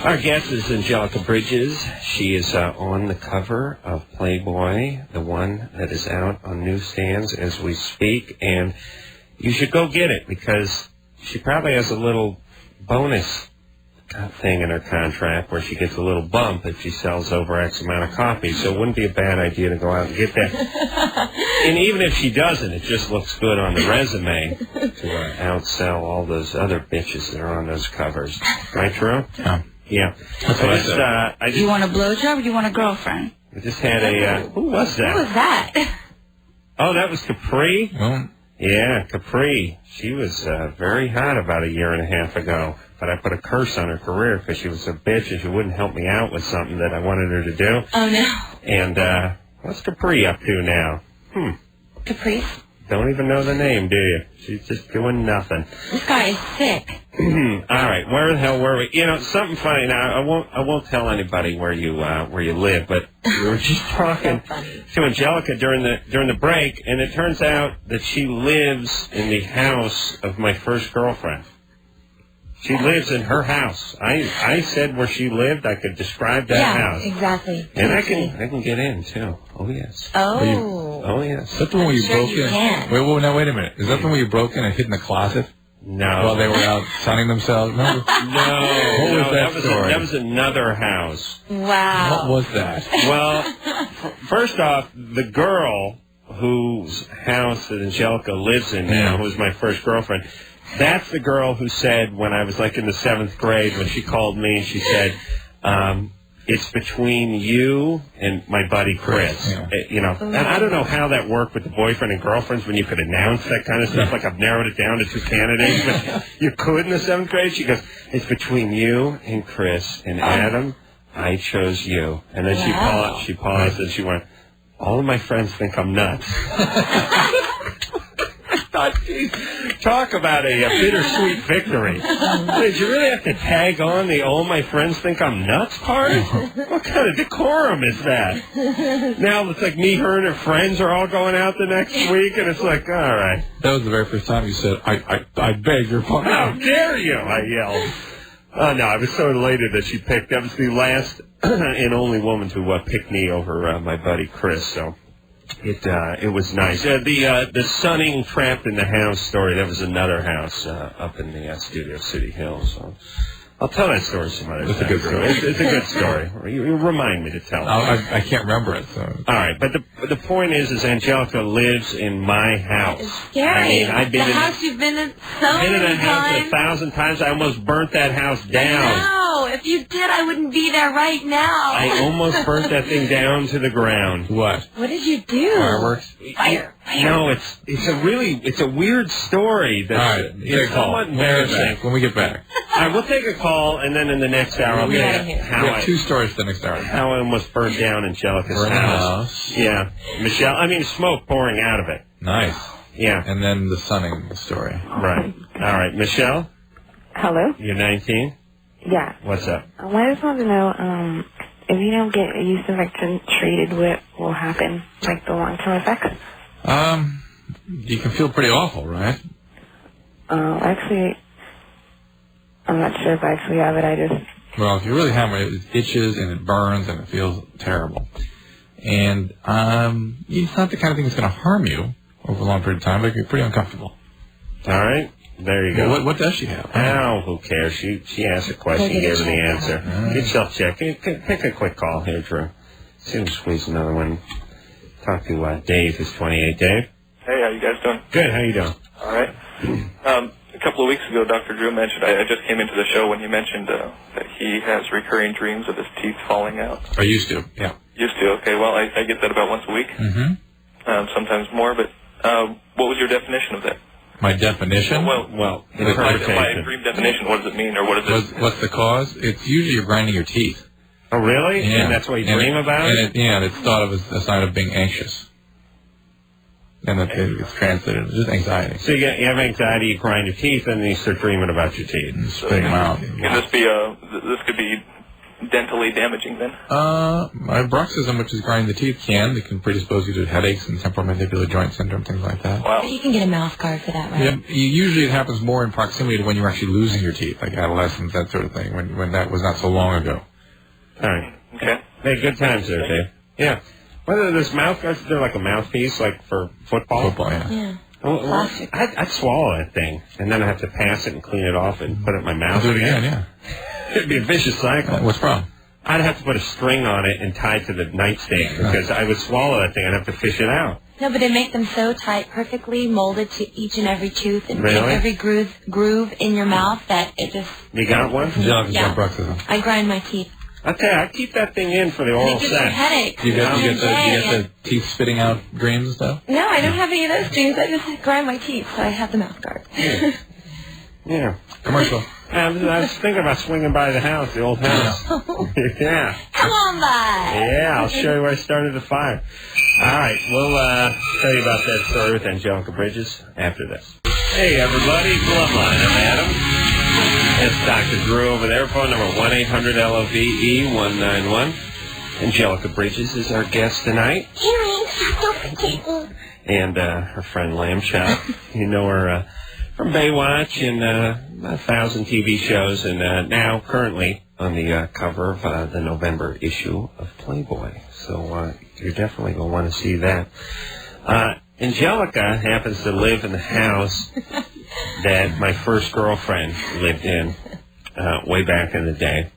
Speaker 1: Our guest is Angelica Bridges. She is on the cover of Playboy, the one that is out on newsstands as we speak. And you should go get it because she probably has a little bonus thing in her contract where she gets a little bump if she sells over X amount of copies. So it wouldn't be a bad idea to go out and get that. And even if she doesn't, it just looks good on the resume to outsell all those other bitches that are on those covers. Right, Drew?
Speaker 3: Yeah.
Speaker 1: Yeah.
Speaker 3: That's what I said.
Speaker 8: Do you want a blowjob or do you want a girlfriend?
Speaker 1: I just had a... who was that?
Speaker 2: Who was that?
Speaker 1: Oh, that was Capri?
Speaker 3: Oh.
Speaker 1: Yeah, Capri. She was very hot about a year and a half ago. But I put a curse on her career because she was a bitch and she wouldn't help me out with something that I wanted her to do.
Speaker 2: Oh, no.
Speaker 1: And what's Capri up to now?
Speaker 2: Caprice?
Speaker 1: Don't even know the name, do you? She's just doing nothing.
Speaker 2: This guy is sick.
Speaker 1: All right, where the hell were we? You know, something funny. Now, I won't tell anybody where you live, but we were just talking to Angelica during the break, and it turns out that she lives in the house of my first girlfriend. She lives in her house. I said where she lived. I could describe that house.
Speaker 2: Yeah, exactly.
Speaker 1: And I can get in too. Oh yes.
Speaker 2: Oh
Speaker 1: yes.
Speaker 3: Is that the one where you broke in?
Speaker 2: Can.
Speaker 3: Wait a minute. Is that the one where you broke in and hid in the closet?
Speaker 1: No.
Speaker 3: While they were out sunning themselves? Remember?
Speaker 1: No.
Speaker 3: What was that story?
Speaker 1: That was another house.
Speaker 2: Wow.
Speaker 3: What was that?
Speaker 1: Well, first off, the girl whose house that Angelica lives in now, who was my first girlfriend, that's the girl who said when I was like in the 7th grade, when she called me and she said, it's between you and my buddy Chris.
Speaker 3: Yeah.
Speaker 1: You know, and I don't know how that worked with the boyfriend and girlfriends when you could announce that kind of stuff. Like I've narrowed it down to 2 candidates, but you could in the 7th grade. She goes, it's between you and Chris and Adam. I chose you. And then she paused and she went, all of my friends think I'm nuts. Talk about a bittersweet victory. Did you really have to tag on the "all my friends think I'm nuts" part? What kind of decorum is that? Now it's like me, her, and her friends are all going out the next week, and it's like, all right.
Speaker 3: That was the very first time you said, I beg your pardon.
Speaker 1: How dare you, I yelled. Oh, no, I was so elated that she picked. That was the last and only woman to pick me over my buddy Chris, so... It was nice. The sunning trapped in the house story, that was another house up in the Studio City Hills. So I'll tell that story some other time.
Speaker 3: It's a good story.
Speaker 1: It's a good story. You remind me to tell it.
Speaker 3: I can't remember it. So.
Speaker 1: All right, but the point is Angelica lives in my house.
Speaker 2: It's scary.
Speaker 1: I mean, I've been
Speaker 2: the house you've been in so
Speaker 1: many
Speaker 2: many
Speaker 1: times. 1,000 times. I almost burnt that house down.
Speaker 2: No, if you did, I wouldn't be there right now.
Speaker 1: I almost burnt that thing down to the ground.
Speaker 3: What?
Speaker 2: What did you do?
Speaker 3: Fireworks?
Speaker 2: Fire.
Speaker 1: No, it's a weird story. It's somewhat embarrassing.
Speaker 3: When we get back.
Speaker 1: All right, we'll take a call, and then in the next hour, I'll get
Speaker 3: We have 2 stories the next hour.
Speaker 1: How I almost burned down Angelica's house. Yeah, Michelle. I mean, smoke pouring out of it.
Speaker 3: Nice.
Speaker 1: Yeah.
Speaker 3: And then the sunning story.
Speaker 1: Right. All right, Michelle.
Speaker 9: Hello.
Speaker 1: You're 19.
Speaker 9: Yeah.
Speaker 1: What's up?
Speaker 9: I just wanted to know if you don't get used infection treated, what will happen, like the long-term effects?
Speaker 3: You can feel pretty awful, right?
Speaker 9: Actually, I'm not sure if I actually have it.
Speaker 3: Well, if you really have it, it itches and it burns and it feels terrible. And it's not the kind of thing that's going to harm you over a long period of time, but it can be pretty uncomfortable.
Speaker 1: All right. There you go.
Speaker 3: Well, what does she have?
Speaker 1: Oh, who cares? She asked a question, gave her the answer. Get yourself checked. Pick a quick call here, Drew. See if we squeeze another one. Talk to Dave, who's 28. Dave?
Speaker 10: Hey, how you guys doing?
Speaker 1: Good. How you doing?
Speaker 10: All right. A couple of weeks ago, Dr. Drew mentioned, I just came into the show when you mentioned that he has recurring dreams of his teeth falling out.
Speaker 3: I used to, yeah.
Speaker 10: Used to, okay. Well, I get that about once a week.
Speaker 3: Mm-hmm.
Speaker 10: Sometimes more, but what was your definition of that?
Speaker 3: My definition?
Speaker 10: Well, my dream definition, what does it mean, or what is it?
Speaker 3: What's the cause? It's usually you're grinding your teeth.
Speaker 1: Oh, really?
Speaker 3: Yeah.
Speaker 1: And that's what you dream about?
Speaker 3: And it's thought of as a sign of being anxious. And that it's translated as just anxiety.
Speaker 1: So you have anxiety, you grind your teeth, and then you start dreaming about your teeth.
Speaker 3: And spit them out.
Speaker 10: Can this could be dentally damaging then?
Speaker 3: My bruxism, which is grinding the teeth, It can predispose you to headaches and temporomandibular joint syndrome, things like that.
Speaker 10: Wow.
Speaker 2: You can get a mouth guard for that, right?
Speaker 3: Yeah, usually it happens more in proximity to when you're actually losing your teeth, like adolescence, that sort of thing, when that was not so long ago.
Speaker 1: All right.
Speaker 10: Okay.
Speaker 1: Hey, good times there, Dave. Yeah. Whether there's mouth guards, they're like a mouthpiece, like for football.
Speaker 3: Football, yeah.
Speaker 2: Yeah.
Speaker 1: Well, I'd swallow that thing, and then I have to pass it and clean it off and put it in my mouth.
Speaker 3: I'll do it again, yeah.
Speaker 1: It'd be a vicious cycle.
Speaker 3: What's wrong?
Speaker 1: I'd have to put a string on it and tie it to the nightstand because I would swallow that thing. I'd have to fish it out.
Speaker 2: No, but they make them so tight, perfectly molded to each and every tooth and
Speaker 1: Really?
Speaker 2: every groove in your mouth that it just...
Speaker 1: You got one?
Speaker 2: Yeah. I grind my teeth.
Speaker 1: I'll tell you, I keep that thing in for the oral
Speaker 2: And it gives
Speaker 1: sex.
Speaker 2: you headaches.
Speaker 3: You get the teeth spitting out dreams and stuff?
Speaker 2: No, I don't have any of those dreams. I just grind my teeth, so I have the mouth guard.
Speaker 1: Yeah.
Speaker 3: Commercial.
Speaker 1: I was thinking about swinging by the house, the old house. Yeah.
Speaker 2: Come on by.
Speaker 1: Yeah, I'll show you where I started the fire. All right, we'll tell you about that story with Angelica Bridges after this. Hey, everybody, it's Loveline. I'm Adam. It's Dr. Drew over there. Phone number 1-800-LOVE-191. Angelica Bridges is our guest tonight. And her friend Lamb Chop. You know her from Baywatch and 1,000 TV shows, and now currently on the cover of the November issue of Playboy. So you're definitely going to want to see that. Angelica happens to live in the house that my first girlfriend lived in way back in the day.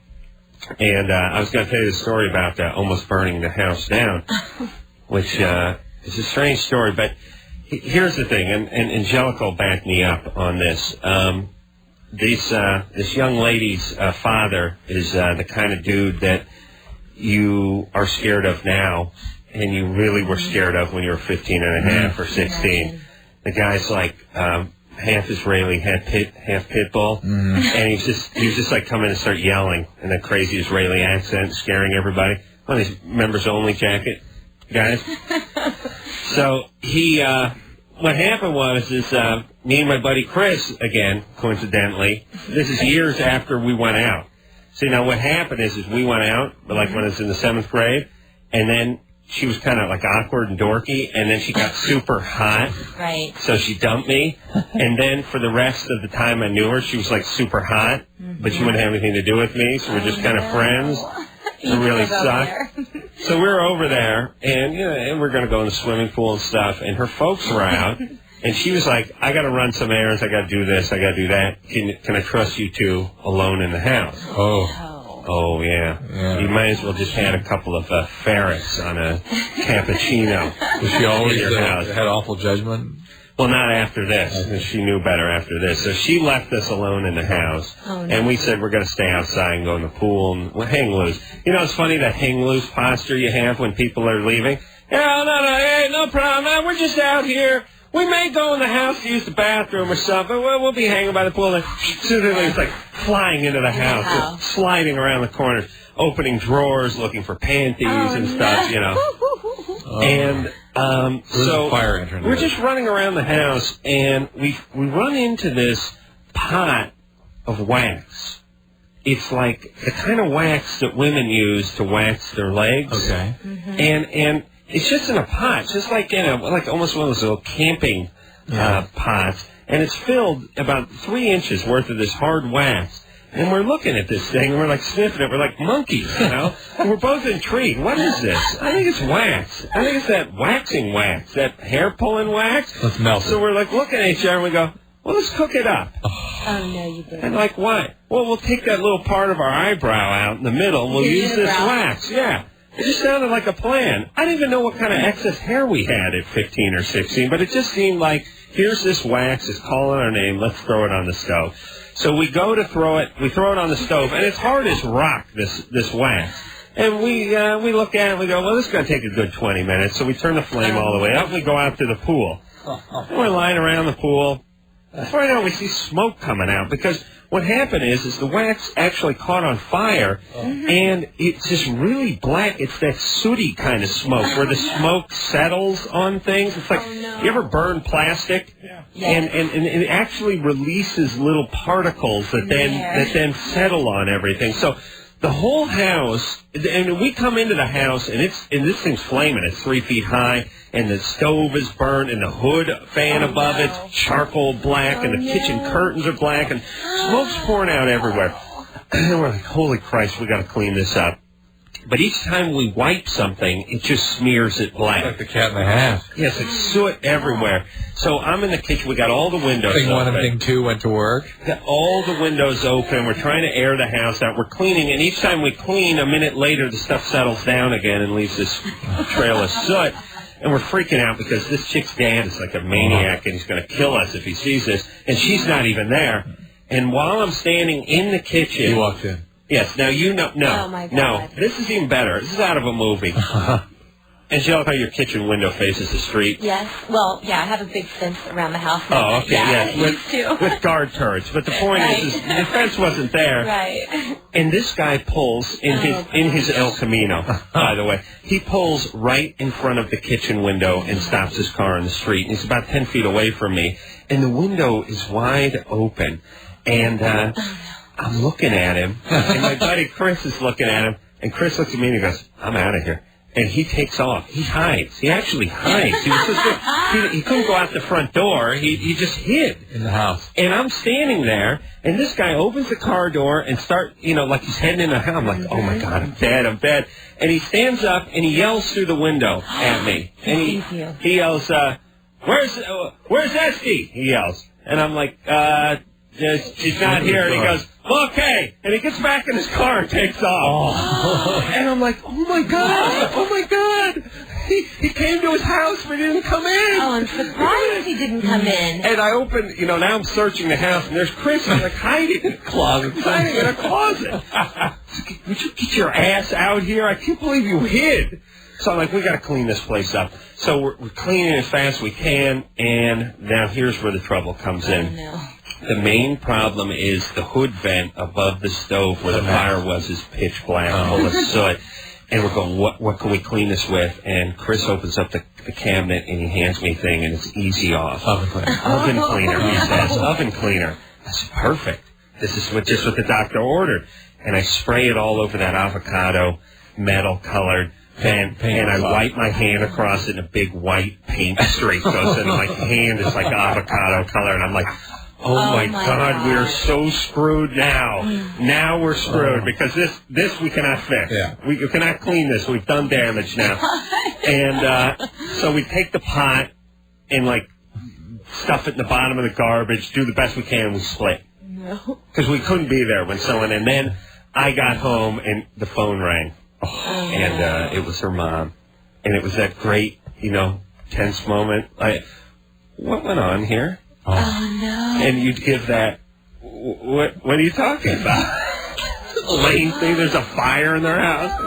Speaker 1: And I was going to tell you the story about almost burning the house down, which is a strange story, but here's the thing, and Angelica will back me up on this. This young lady's father is the kind of dude that you are scared of now, and you really were scared of when you were 15 and a half or 16. The guy's like half Israeli, half pit bull, and he was just like come in and start yelling in a crazy Israeli accent, scaring everybody. One of these members only jacket guys. So he, what happened was me and my buddy Chris, again, coincidentally, this is years after we went out. See, now what happened is we went out, like when I was in the 7th grade, and then she was kind of like awkward and dorky, and then she got super hot.
Speaker 2: Right.
Speaker 1: So she dumped me, and then for the rest of the time I knew her, she was like super hot, but she wouldn't have anything to do with me, so we're just kind of friends. It really sucked. So we were over there, and and we're going to go in the swimming pool and stuff, and her folks were out, and she was like, I got to run some errands, I got to do this, I got to do that. Can I trust you two alone in the house? Oh, yeah. You might as well just had a couple of ferrets on a cappuccino.
Speaker 3: Was she always
Speaker 1: in your house.
Speaker 3: had awful judgment?
Speaker 1: Well, not after this. Okay. She knew better after this. So she left us alone in the house. Oh, no. And we said we're going to stay outside and go in the pool and hang loose. You know, it's funny that hang loose posture you have when people are leaving. Yeah, hey, no problem. We're just out here. We may go in the house to use the bathroom or something. We'll be hanging by the pool. And suddenly it's like flying into the house, just sliding around the corners, opening drawers, looking for panties and stuff, And so we're just running around the house, and we run into this pot of wax. It's like the kind of wax that women use to wax their legs. Okay. And it's just in a pot, just like like almost one of those little camping pots, and it's filled about 3 inches worth of this hard wax. And we're looking at this thing, and we're like sniffing it. We're like monkeys, And we're both intrigued. What is this? I think it's wax. I think it's that waxing wax, that hair pulling wax.
Speaker 3: Let's melt it.
Speaker 1: So we're like looking at each other, and we go, well, let's cook it up.
Speaker 2: Oh, no, you didn't.
Speaker 1: And like, why? Well, we'll take that little part of our eyebrow out in the middle, and we'll use this wax. Yeah. It just sounded like a plan. I didn't even know what kind of excess hair we had at 15 or 16, but it just seemed like, here's this wax, it's calling our name, let's throw it on the stove. So we go to throw it on the stove, and it's hard as rock, this wax. And we look at it, and we go, well, this is going to take a good 20 minutes. So we turn the flame all the way up, and we go out to the pool. And we're lying around the pool. Before I know it, we see smoke coming out, because what happened is the wax actually caught on fire, and it's just really black. It's that sooty kind of smoke where the smoke settles on things. It's like, you ever burn plastic? Yeah. And it actually releases little particles that then settle on everything. So the whole house, and we come into the house, and this thing's flaming. It's 3 feet high, and the stove is burnt, and the hood fan above it's charcoal black, and the kitchen curtains are black, and smoke's pouring out everywhere. And we're like, holy Christ, we got to clean this up. But each time we wipe something, it just smears it black.
Speaker 3: Like the Cat in the Hat.
Speaker 1: Yes, it's soot everywhere. So I'm in the kitchen. We got all the windows
Speaker 3: Thing
Speaker 1: open.
Speaker 3: 1 and Thing 2 went to work.
Speaker 1: Got all the windows open. We're trying to air the house out. We're cleaning, and each time we clean, a minute later, the stuff settles down again and leaves this trail of soot. And we're freaking out because this chick's dad is like a maniac, and he's going to kill us if he sees this. And she's not even there. And while I'm standing in the kitchen...
Speaker 3: He walked in.
Speaker 1: Yes, now you know... No,
Speaker 2: oh my God.
Speaker 1: no, this is even better. This is out of a movie. Angelica, your kitchen window faces the street.
Speaker 2: Yes. Well, yeah, I have a big fence around the house.
Speaker 1: Oh, okay,
Speaker 2: yeah.
Speaker 1: With guard turrets. But the point is the fence wasn't there.
Speaker 2: Right.
Speaker 1: And this guy pulls in his El Camino, by the way. He pulls right in front of the kitchen window and stops his car in the street. And he's about 10 feet away from me. And the window is wide open. And I'm looking at him. And my buddy Chris is looking at him. And Chris looks at me and he goes, I'm out of here. And he takes off. He hides. He actually hides. He was just he couldn't go out the front door. He just hid
Speaker 3: in the house.
Speaker 1: And I'm standing there, and this guy opens the car door and like he's heading in the house. I'm like, oh my God, I'm dead. And he stands up and he yells through the window at me. And he yells, "Where's Esty?" He yells, and I'm like, she's not here. And he goes, okay. And he gets back in his car and takes off. Oh. And I'm like, oh my God. He came to his house, but he didn't come in.
Speaker 2: Oh, I'm surprised he didn't come in.
Speaker 1: And I opened, now I'm searching the house, and there's Chris, like, hiding in a closet. Hiding in a closet. Would you get your ass out here? I can't believe you hid. So I'm like, we got to clean this place up. So we're cleaning as fast as we can, and now here's where the trouble comes in.
Speaker 2: Oh, no.
Speaker 1: The main problem is the hood vent above the stove where the fire was is pitch black, full of soot. And we're going, what can we clean this with? And Chris opens up the cabinet and he hands me a thing, and it's Easy Off. Oven cleaner, he says. Oven cleaner. That's perfect. This is just what the doctor ordered. And I spray it all over that avocado metal colored vent, and I wipe my hand across it, and a big white paint streak goes in. My hand is like avocado color, and I'm like, oh my God, we are so screwed now. Now we're screwed because this we cannot fix.
Speaker 3: Yeah.
Speaker 1: We cannot clean this. We've done damage now. And so we take the pot and stuff it in the bottom of the garbage, do the best we can, and we split. No. Because we couldn't be there when someone, and then I got home and the phone rang. And it was her mom. And it was that great, tense moment. What went on here?
Speaker 2: Oh, no.
Speaker 1: And you'd give that, what are you talking about? Lane thing, there's a fire in their house.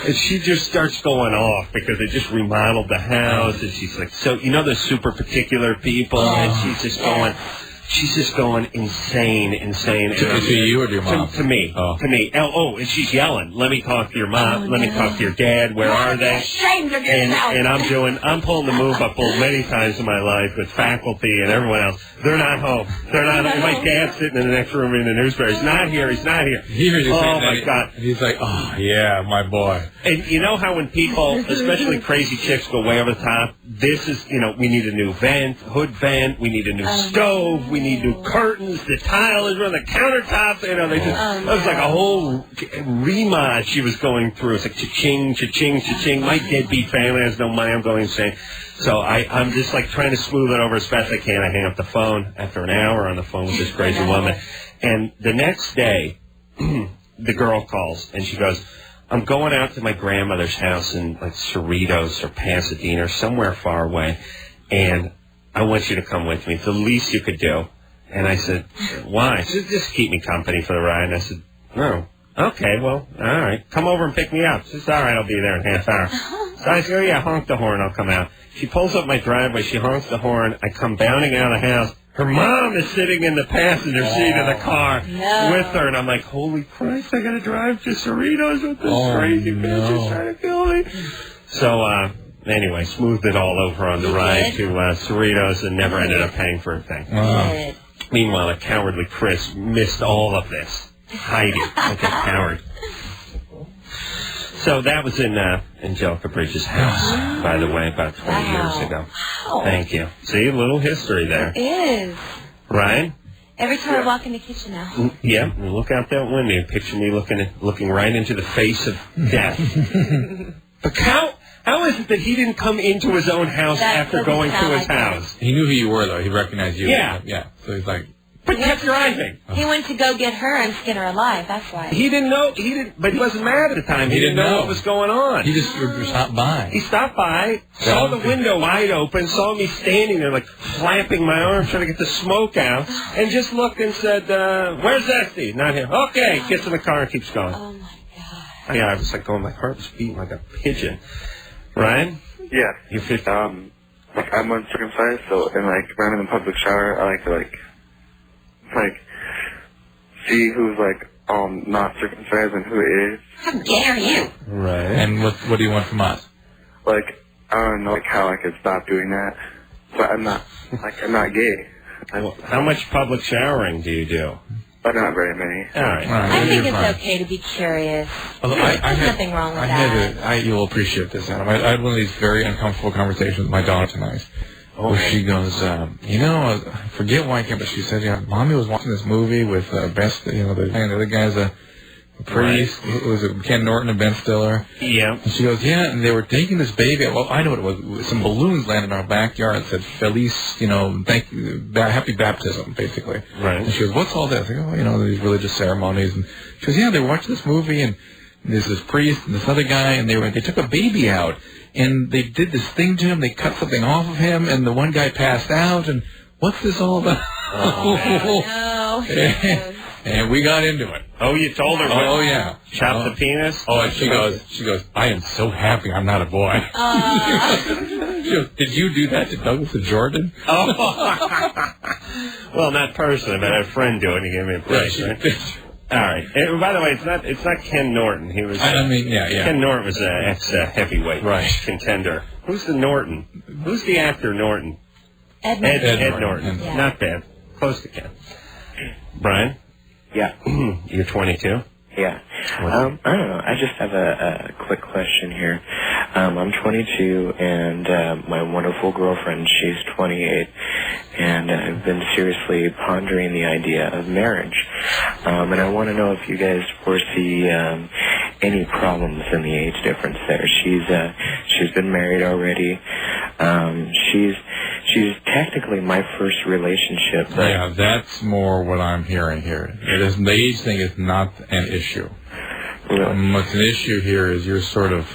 Speaker 1: And she just starts going off because they just remodeled the house. And she's like, so, those super particular people. And she's just going insane.
Speaker 3: To you or to your mom?
Speaker 1: To me.
Speaker 3: Oh.
Speaker 1: To me. Oh, and she's yelling, let me talk to your mom. Let me talk to your dad. Where are they? And I'm pulling the move I pulled many times in my life with faculty and everyone else. They're not home. My dad's sitting in the next room reading the newspaper. He's not here. Oh, my God.
Speaker 3: And he's like, oh, yeah, my boy.
Speaker 1: And you know how when people, especially crazy chicks, go way over the top, this is, we need a new hood vent, we need a new stove, we need new curtains, the tile is on the countertops, it was like a whole remod she was going through. It's like cha-ching, cha-ching, cha-ching. My deadbeat family has no money, I'm going insane. So I'm just trying to smooth it over as fast as I can. I hang up the phone after an hour on the phone with this crazy woman. And the next day, the girl calls and she goes, I'm going out to my grandmother's house in Cerritos or Pasadena or somewhere far away, and I want you to come with me. It's the least you could do. And I said, why? She said, just keep me company for the ride. And I said, no. Okay, well, all right. Come over and pick me up. She said, all right, I'll be there in a half hour. So I said, oh, yeah, honk the horn. I'll come out. She pulls up my driveway. She honks the horn. I come bounding out of the house. Her mom is sitting in the passenger seat of the car with her. And I'm like, holy Christ, I got to drive to Cerritos with this crazy bitch who's trying to kill me. So, anyway, smoothed it all over on the ride to Cerritos and never ended up paying for a thing. Meanwhile, a cowardly Chris missed all of this, hiding like a coward. So that was in Angelica Bridges' house, by the way, about 20 years ago.
Speaker 2: Wow.
Speaker 1: Thank you. See, a little history there.
Speaker 2: It is.
Speaker 1: Ryan?
Speaker 2: Every time I walk in the kitchen now.
Speaker 1: Yeah, and look out that window and picture me looking right into the face of death. But how is it that he didn't come into his own house after going to his house?
Speaker 3: He knew who you were, though. He recognized you.
Speaker 1: Yeah.
Speaker 3: Yeah. So he's like...
Speaker 1: But kept driving.
Speaker 2: He went to go get her and skin her alive, that's why.
Speaker 1: He didn't know, but he wasn't mad at the time. He didn't know what was going on.
Speaker 3: He just stopped by.
Speaker 1: He stopped by, saw the window wide open, saw me standing there, like, flapping my arms, trying to get the smoke out, and just looked and said, where's Esty? Not here. Okay, gets in the car and keeps going.
Speaker 2: Oh, my God.
Speaker 1: Yeah, I was like going, my heart was beating like a pigeon. Ryan?
Speaker 10: Yeah.
Speaker 1: You're 50.
Speaker 10: Like, I'm uncircumcised, so, and, like, when I'm in the public shower, I like to, like, see who's, like, not circumcised and who is.
Speaker 2: How dare you?
Speaker 1: Right.
Speaker 3: And what do you want from us?
Speaker 10: Like, I don't know, like, how I could stop doing that. But I'm not gay.
Speaker 1: How much public showering do you do?
Speaker 10: But not very many.
Speaker 1: All right.
Speaker 2: I think it's okay to be curious. There's nothing wrong with that.
Speaker 3: You'll appreciate this, Adam. I had one of these very uncomfortable conversations with my daughter tonight. Where she goes, I forget why I came, but she said, Mommy was watching this movie with Best, the other guy's a priest. It was Ken Norton and Ben Stiller.
Speaker 1: Yeah.
Speaker 3: And she goes, and they were taking this baby. Well, I know what it was. Some balloons landed in our backyard that said, Feliz, thank you, happy baptism, basically.
Speaker 1: Right.
Speaker 3: And she goes, what's all that? I go, these religious ceremonies. And she goes, they were watching this movie, and there's this priest and this other guy, and they took a baby out. And they did this thing to him. They cut something off of him, and the one guy passed out. And what's this all about?
Speaker 2: Oh, no.
Speaker 3: And we got into it.
Speaker 1: Oh, you told her?
Speaker 3: Oh, yeah.
Speaker 1: Chop the penis?
Speaker 3: Oh, and she goes, I am so happy I'm not a boy. She goes, did you do that to Douglas and Jordan?
Speaker 1: Oh. Well, not personally, but I had a friend do it, and he gave me a break. Right? All right. And by the way, it's not Ken Norton. He was. Ken Norton was an ex-heavyweight contender. Who's the Norton? Who's the actor Norton?
Speaker 2: Ed
Speaker 1: Norton.
Speaker 2: Yeah.
Speaker 1: Not bad. Close to Ken. Brian?
Speaker 6: Yeah.
Speaker 1: You're 22.
Speaker 6: Yeah. I don't know. I just have a quick question here. I'm 22, and my wonderful girlfriend, she's 28, and I've been seriously pondering the idea of marriage. And I want to know if you guys foresee any problems in the age difference there. She's been married already. She's technically my first relationship. But
Speaker 3: yeah, that's more what I'm hearing here. The age thing is not an issue.
Speaker 6: Really?
Speaker 3: What's an issue here is you're sort of...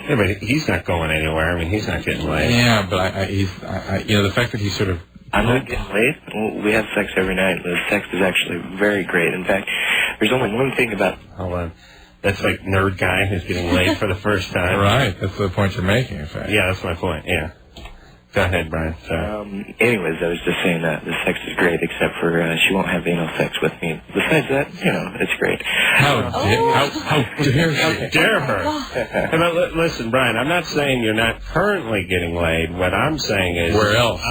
Speaker 1: Yeah, but he's not going anywhere. I mean, he's not getting laid.
Speaker 3: Yeah, but the fact that he's sort of...
Speaker 6: I'm not getting laid. Well, we have sex every night. The sex is actually very great. In fact, there's only one thing about...
Speaker 1: Hold on. That's like nerd guy who's getting laid for the first time.
Speaker 3: Right. That's the point you're making, in fact.
Speaker 1: Yeah, that's my point. Yeah. Go ahead, Brian. Sorry.
Speaker 6: Anyways, I was just saying that the sex is great, except for she won't have anal sex with me. Besides that, it's great.
Speaker 3: How dare her?
Speaker 1: But listen, Brian, I'm not saying you're not currently getting laid. What I'm saying is...
Speaker 3: Where else?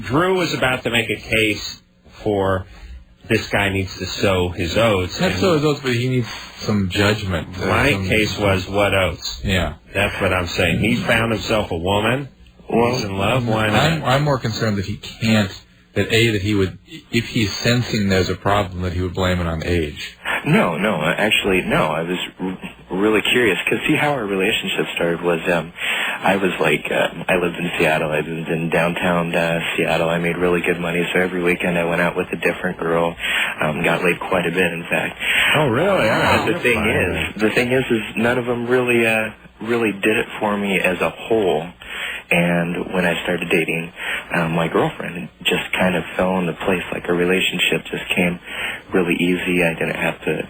Speaker 1: Drew was about to make a case for this guy needs to sow his oats.
Speaker 3: Not sow his oats, but he needs some judgment.
Speaker 1: My case was what oats?
Speaker 3: Yeah.
Speaker 1: That's what I'm saying. He's found himself a woman. He's in love. Why not?
Speaker 3: I'm more concerned that he can't, that he would, if he's sensing there's a problem, that he would blame it on age.
Speaker 6: No, actually, no. I was really curious, because see how our relationship started was, I was like, I lived in Seattle. I lived in downtown Seattle. I made really good money, so every weekend I went out with a different girl. Got laid quite a bit, in fact.
Speaker 1: Oh, really?
Speaker 6: The thing is none of them really did it for me as a whole. And when I started dating my girlfriend, it just kind of fell into place. Like a relationship just came really easy. I didn't have to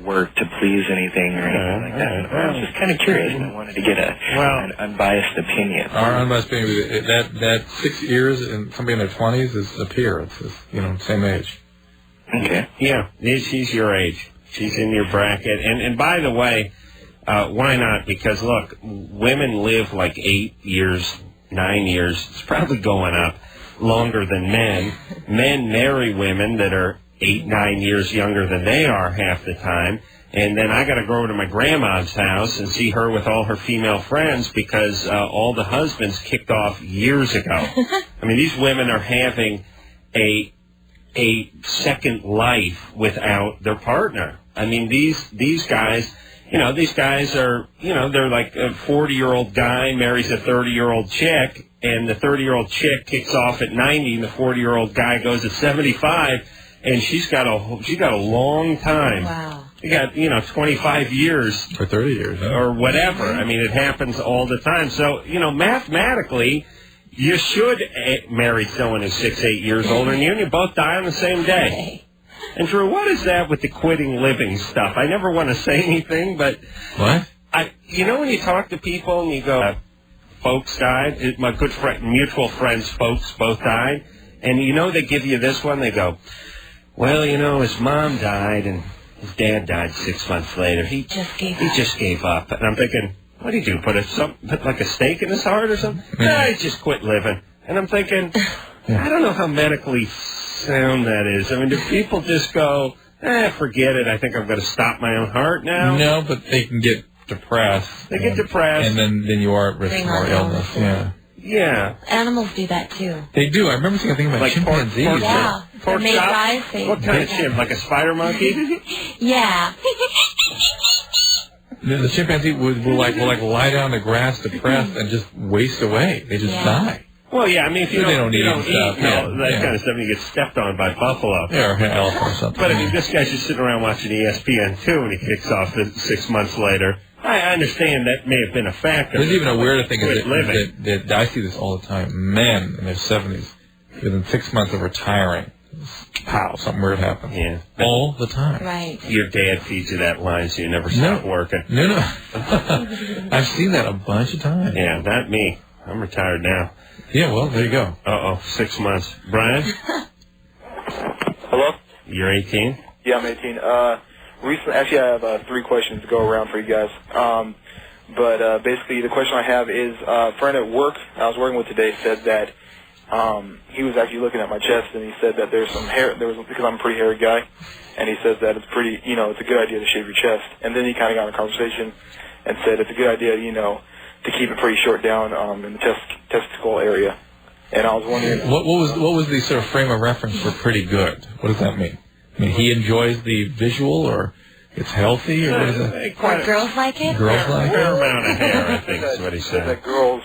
Speaker 6: work to please anything or anything like that. I was just kind of curious, and I wanted to get an unbiased opinion.
Speaker 3: Our unbiased opinion, that 6 years and somebody in their 20s is a peer. It's same age.
Speaker 6: Okay.
Speaker 1: Yeah, she's your age. She's in your bracket. And by the way, why not? Because, look, women live like 8 years, 9 years. It's probably going up longer than men. Men marry women that are 8, 9 years younger than they are half the time. And then I got to go over to my grandma's house and see her with all her female friends because all the husbands kicked off years ago. I mean, these women are having a second life without their partner. I mean, these guys, these guys are, they're like a 40-year-old guy marries a 30-year-old chick, and the 30-year-old chick kicks off at 90, and the 40-year-old guy goes at 75, and she's got a long time.
Speaker 2: Wow.
Speaker 1: You got, 25 years.
Speaker 3: Or 30 years.
Speaker 1: Or whatever. I mean, it happens all the time. So, mathematically, you should marry someone who's 6, 8 years older than you, and you both die on the same day. And Drew, what is that with the quitting living stuff? I never want to say anything, but...
Speaker 3: What?
Speaker 1: When you talk to people and you go, folks died, my good friend, mutual friends, folks both died, and they give you this one, they go, well, his mom died, and his dad died 6 months later. He just gave up. And I'm thinking, what did he do? Put like a stake in his heart or something? No, he just quit living. And I'm thinking, I don't know how medically sound that is. I mean, do people just go, forget it, I think I'm going to stop my own heart now?
Speaker 3: No, but they can get depressed.
Speaker 1: They get depressed.
Speaker 3: And then you are at risk for more illness. Yeah.
Speaker 1: Yeah.
Speaker 2: Animals do that, too.
Speaker 3: They do. I remember seeing a thing about
Speaker 1: like
Speaker 3: chimpanzees.
Speaker 1: Pork chop? What kind of chimp? Like a spider monkey?
Speaker 2: Yeah.
Speaker 3: The chimpanzee will lie down in the grass depressed and just waste away. They just die.
Speaker 1: Well, yeah, I mean, if you
Speaker 3: don't eat stuff,
Speaker 1: that kind of stuff, you get stepped on by buffalo.
Speaker 3: Yeah, or elephant or something.
Speaker 1: But I mean, this guy's just sitting around watching ESPN2, and he kicks off 6 months later. I understand that may have been a factor.
Speaker 3: There's even a weirder thing is that I see this all the time. Men in their 70s, within 6 months of retiring, pow, something weird happens.
Speaker 1: Yeah.
Speaker 3: All the time.
Speaker 2: Right.
Speaker 1: Your dad feeds you that line, so you never stop working.
Speaker 3: No. I've seen that a bunch of times.
Speaker 1: Yeah, not me. I'm retired now.
Speaker 3: Yeah, well, there you go.
Speaker 1: 6 months. Brian?
Speaker 10: Hello?
Speaker 1: You're 18?
Speaker 10: Yeah, I'm 18. Actually, I have 3 questions to go around for you guys. But basically, the question I have is, a friend at work I was working with today said that he was actually looking at my chest, and he said that there's some hair, because I'm a pretty hairy guy, and he says that it's pretty, it's a good idea to shave your chest. And then he kind of got in a conversation and said it's a good idea, to keep it pretty short down in the testicle area. And I was wondering...
Speaker 3: What was the sort of frame of reference for pretty good? What does that mean? I mean, he enjoys the visual, or it's healthy, or what is it?
Speaker 2: Or girls like it?
Speaker 3: Girls like it?
Speaker 1: A fair amount of hair, I think is what he said.
Speaker 10: That girls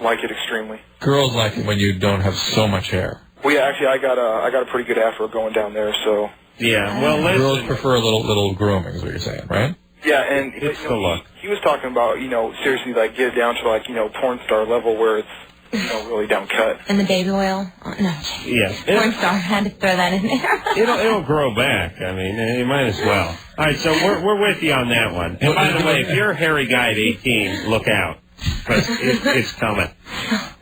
Speaker 10: like it extremely.
Speaker 3: Girls like it when you don't have so much hair.
Speaker 10: Well, yeah, actually, I got a pretty good afro going down there, so...
Speaker 1: Yeah, well, listen...
Speaker 3: Girls prefer a little grooming, is what you're saying, right?
Speaker 10: Yeah, and
Speaker 1: it's the look.
Speaker 10: He was talking about, seriously, like, get it down to, porn star level where it's, really down cut.
Speaker 2: And the baby oil? Oh, no.
Speaker 1: Yeah.
Speaker 2: Porn star had to throw that in there.
Speaker 1: It'll grow back. I mean, you might as well. All right, so we're with you on that one. And by the way, if you're a hairy guy at 18, look out. Because it's coming.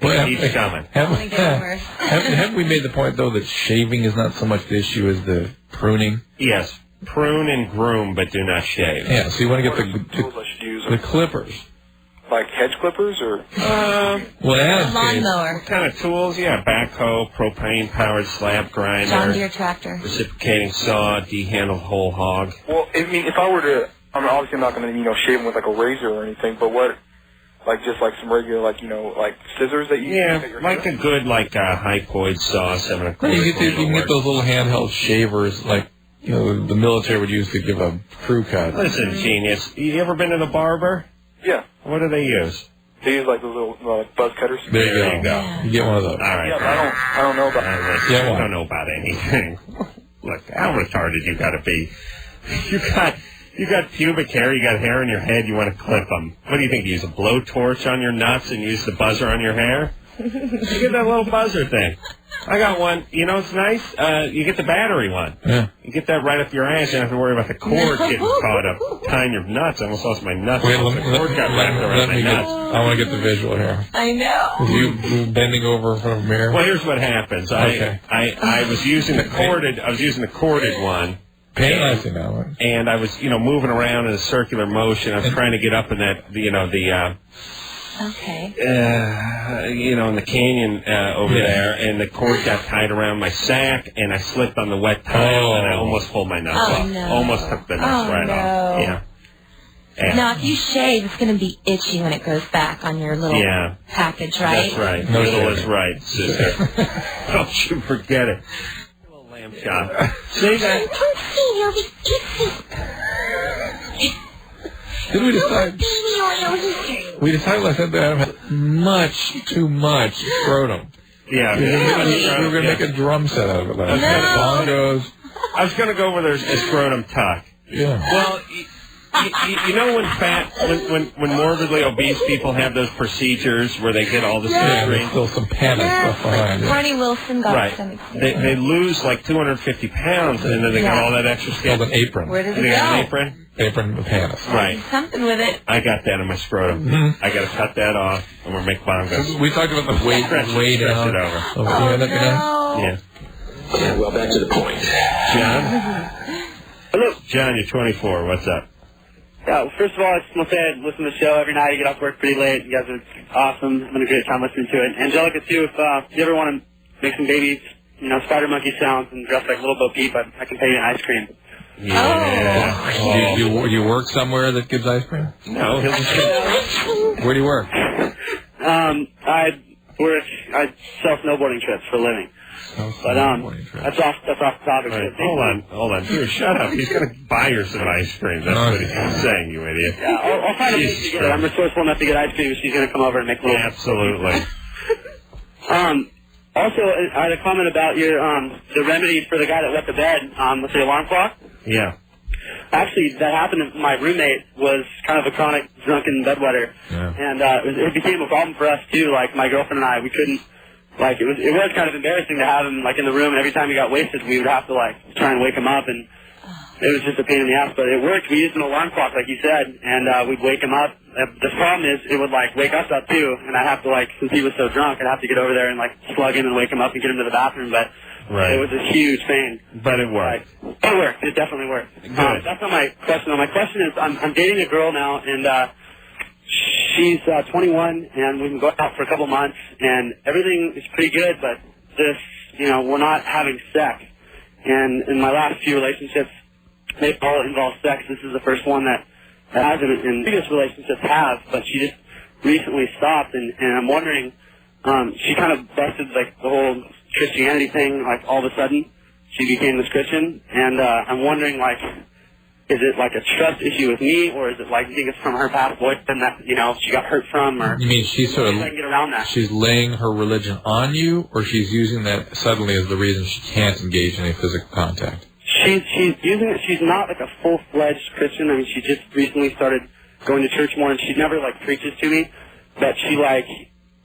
Speaker 1: It's coming.
Speaker 3: Have we made the point, though, that shaving is not so much the issue as the pruning?
Speaker 1: Yes. Prune and groom, but do not shave.
Speaker 3: Yeah, so you want to get the clippers.
Speaker 10: Like hedge clippers, or?
Speaker 2: Lawnmower.
Speaker 1: What kind of tools? Yeah, backhoe, propane-powered slab grinder.
Speaker 2: John Deere tractor.
Speaker 1: Reciprocating saw, D-handled whole hog.
Speaker 10: Well, I mean, if I were to, obviously I'm not going to, shave them with like a razor or anything, but what, like just like some regular, like scissors that you use at your
Speaker 1: like
Speaker 10: hair?
Speaker 1: a good, hypoid saw, 7 1/4.
Speaker 3: You can get those little handheld shavers, like, the military would use to give a crew cut.
Speaker 1: Listen, genius, you ever been to the barber?
Speaker 10: Yeah.
Speaker 1: What do they use?
Speaker 10: They use like those little buzz cutters.
Speaker 3: There you go.
Speaker 2: Yeah.
Speaker 3: You get one of those.
Speaker 1: All right.
Speaker 10: Yeah, but I don't know about.
Speaker 1: I don't know about anything. Look, how retarded you got to be? You got pubic hair. You got hair in your head. You want to clip them. What do you think? You use a blowtorch on your nuts and use the buzzer on your hair? You get that little buzzer thing. I got one. It's nice. You get the battery one.
Speaker 3: Yeah.
Speaker 1: You get that right up your ass. You don't have to worry about the cord getting caught up tying your nuts. I almost lost my nuts. The cord got wrapped around my nuts.
Speaker 3: I want to get the visual here.
Speaker 2: I know.
Speaker 3: You bending over in front of a mirror?
Speaker 1: Well, here's what happens. I was using the corded one.
Speaker 3: Painlessing that one.
Speaker 1: And I was, moving around in a circular motion. I was trying to get up in that,
Speaker 2: Okay.
Speaker 1: In the canyon over there, and the cord got tied around my sack, and I slipped on the wet tile, and I almost pulled my nuts off.
Speaker 2: No.
Speaker 1: Almost took the nuts off. Yeah.
Speaker 2: Now, if you shave, it's going to be itchy when it goes back on your little package, right?
Speaker 1: That's right. Noodle is right, sister. Don't you forget it. A little lamb chop. See that?
Speaker 3: Did we decide? We decided last night that Adam had much too much scrotum.
Speaker 1: Yeah.
Speaker 3: We were going to make a drum set out of it last night. Bongos.
Speaker 1: I was going to go with a scrotum tuck.
Speaker 3: Yeah.
Speaker 1: Well, you know when morbidly obese people have those procedures where they get all the surgery?
Speaker 3: There's still some panic stuff behind it.
Speaker 2: Barney Wilson got
Speaker 1: some. They lose like 250 pounds, and then they got all that extra skin.
Speaker 3: Called an apron.
Speaker 2: Where does it
Speaker 1: They
Speaker 2: go?
Speaker 1: got an apron?
Speaker 3: Apron with panics.
Speaker 1: Right.
Speaker 2: Something with it.
Speaker 1: I got that in my scrotum. I got to cut that off, and we'll make bongos.
Speaker 3: We talked about the weight down.
Speaker 1: It over.
Speaker 2: Oh, no.
Speaker 1: Yeah.
Speaker 11: Well, back to the point.
Speaker 1: John? Hello. John, you're 24. What's up?
Speaker 12: Yeah, well, first of all, I just want to say I listen to the show every night. I get off work pretty late. You guys are awesome. It's been a great time listening to it. Angelica, too, if you ever want to make some babies, spider monkey sounds and dress like Little Bo Peep, I can pay you an ice cream.
Speaker 1: Yeah.
Speaker 3: Oh. Do you work somewhere that gives ice cream?
Speaker 1: No. He'll just
Speaker 3: Where do you work?
Speaker 12: I sell snowboarding trips for a living. But that's off the topic.
Speaker 1: Right. Hold on. Dude, shut up. He's going to buy her some ice cream. That's what he's saying, you idiot.
Speaker 12: Yeah, I'll find a place to get it. I'm resourceful enough to get ice cream if she's going to come over and make a little...
Speaker 1: Absolutely.
Speaker 12: Also, I had a comment about your the remedy for the guy that wet the bed with the alarm clock.
Speaker 1: Yeah.
Speaker 12: Actually, that happened. My roommate was kind of a chronic drunken bedwetter, and it became a problem for us too. Like my girlfriend and I, we couldn't. Like it was kind of embarrassing to have him like in the room, and every time he got wasted, we would have to like try and wake him up, and it was just a pain in the ass. But it worked. We used an alarm clock, like you said, and we'd wake him up. The problem is, it would like wake us up too, and I'd have to like, since he was so drunk, I'd have to get over there and like slug him and wake him up and get him to the bathroom. But it was a huge pain.
Speaker 1: But it worked.
Speaker 12: It worked. It definitely worked. That's not my question. My question is, I'm dating a girl now, and she's 21, and we've been going out for a couple months, and everything is pretty good, but we're not having sex. And in my last few relationships, they all involve sex. This is the first one that hasn't, and previous relationships have, but she just recently stopped, and I'm wondering, she kind of busted, like, the whole Christianity thing, like, all of a sudden. She became this Christian, and I'm wondering, like, is it like a trust issue with me, or is it like you think it's from her past boyfriend that she got hurt from, or
Speaker 3: you mean she's sort of
Speaker 12: I can get around that?
Speaker 3: She's laying her religion on you, or she's using that suddenly as the reason she can't engage in any physical contact?
Speaker 12: She's using it. She's not like a full-fledged Christian. I mean, she just recently started going to church more, and she never like preaches to me, but she like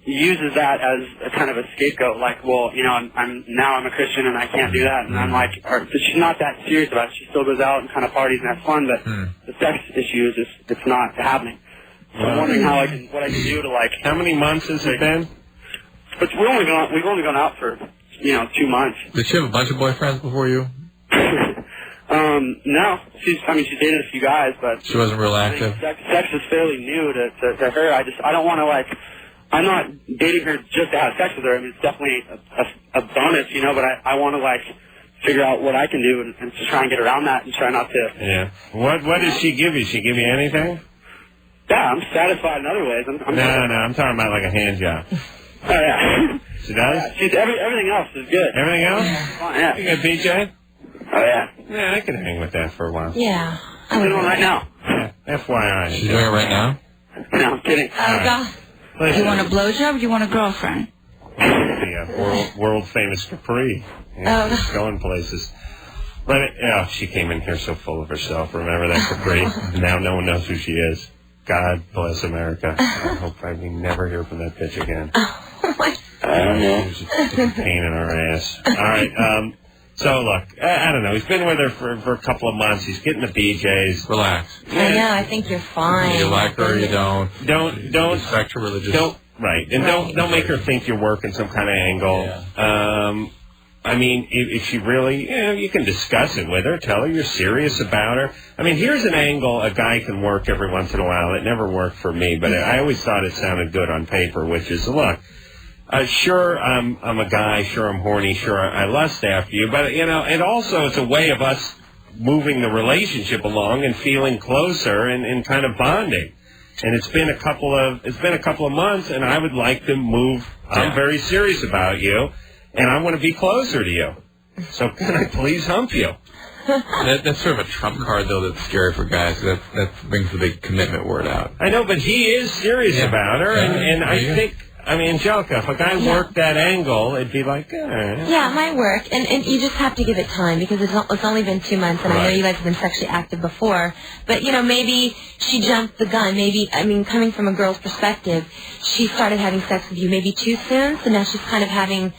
Speaker 12: uses that as a kind of a scapegoat. Like, well, I'm a Christian and I can't do that, and I'm like, so she's not that serious about it. She still goes out and kind of parties and has fun, but the sex issue is just it's not happening. So I'm wondering what I can do to like.
Speaker 1: How many months has it been?
Speaker 12: But we've only gone out for 2 months.
Speaker 3: Did she have a bunch of boyfriends before you?
Speaker 12: No. She's dated a few guys, but
Speaker 3: she wasn't real active.
Speaker 12: Sex is fairly new to her. I don't want to like. I'm not dating her just to have sex with her. I mean, it's definitely a bonus, but I want to like figure out what I can do and to try and get around that and try not to.
Speaker 1: Yeah. What does she give you? She give you anything?
Speaker 12: Yeah, I'm satisfied in other ways.
Speaker 1: No, I'm talking about like a hand job.
Speaker 12: Oh yeah.
Speaker 1: She does?
Speaker 12: Yeah, everything else is good.
Speaker 1: Everything else?
Speaker 12: Yeah.
Speaker 1: You got BJ?
Speaker 12: Oh yeah.
Speaker 1: Yeah, I can hang with that for a while.
Speaker 2: Yeah.
Speaker 12: I'm doing it right now.
Speaker 1: Yeah. FYI.
Speaker 3: She's doing it right now?
Speaker 12: No, I'm kidding.
Speaker 8: Oh God. Do you want a blowjob or do you want a girlfriend?
Speaker 1: Yeah, world famous Capri. Yeah, she's going places. But she came in here so full of herself. Remember that Capri? Now no one knows who she is. God bless America. I hope I never hear from that bitch again. I don't know. It's a pain in our ass. All right. So look, I don't know. He's been with her for a couple of months. He's getting the BJs.
Speaker 3: Relax.
Speaker 2: I know. I think you're fine.
Speaker 3: You like her or you don't.
Speaker 1: Don't
Speaker 3: respect her religious.
Speaker 1: Don't make her think you're working some kind of angle.
Speaker 3: Yeah.
Speaker 1: I mean, if she really, you can discuss it with her. Tell her you're serious about her. I mean, here's an angle a guy can work every once in a while. It never worked for me, but I always thought it sounded good on paper, which is, look, sure, I'm a guy, sure I'm horny, sure I lust after you, but, and also it's a way of us moving the relationship along and feeling closer and kind of bonding. And it's been a couple of months, and I would like to move. I'm very serious about you, and I want to be closer to you. So can I please hump you?
Speaker 3: That's sort of a trump card, though, that's scary for guys. That brings the big commitment word out.
Speaker 1: I know, but he is serious about her, and I think, I mean, Angelica, if a guy worked that angle, it'd be like,
Speaker 2: Yeah, it might work, and you just have to give it time, because it's only been 2 months, and I know you guys have been sexually active before, but, maybe she jumped the gun. Maybe, coming from a girl's perspective, she started having sex with you maybe too soon, so now she's kind of having...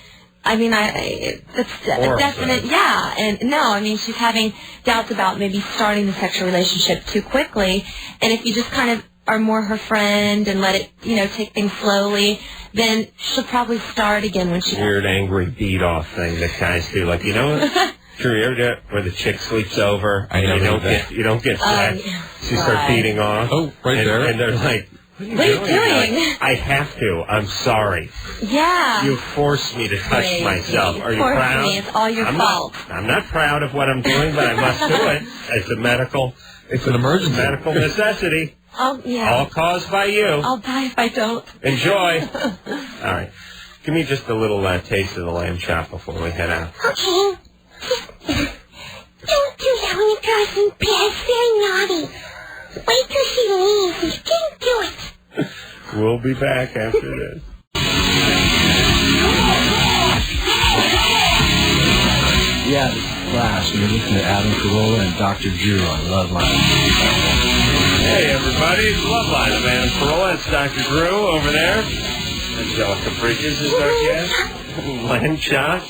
Speaker 2: that's a definite, and she's having doubts about maybe starting the sexual relationship too quickly, and if you just kind of are more her friend and let it, take things slowly, then she'll probably start again when she...
Speaker 1: Weird, angry beat-off thing that guys do, like, Drew, you ever do it where the chick sleeps over and you don't get sex, she starts beating off.
Speaker 3: Oh, right there.
Speaker 1: And they're like,
Speaker 2: what are you doing?
Speaker 1: Like, I have to. I'm sorry.
Speaker 2: Yeah.
Speaker 1: You forced me to touch myself. Are you proud?
Speaker 2: It's all your fault.
Speaker 1: I'm not proud of what I'm doing, but I must do it. It's an emergency. Medical necessity.
Speaker 2: Oh, yeah.
Speaker 1: All caused by you.
Speaker 2: I'll die if I don't.
Speaker 1: Enjoy. All right. Give me just a little taste of the lamb chop before we head out.
Speaker 11: Okay. Don't do that when the girl's in bed. It's very naughty. Wait till she leaves. You can't do it.
Speaker 1: We'll be back after this.
Speaker 7: Yeah, this is Flash, and you're listening to Adam Carolla and Dr. Drew on Loveline.
Speaker 1: Hey, everybody, it's Loveline of Adam Carolla. It's Dr. Drew over there. Angelica Bridges is our guest. Len Chop.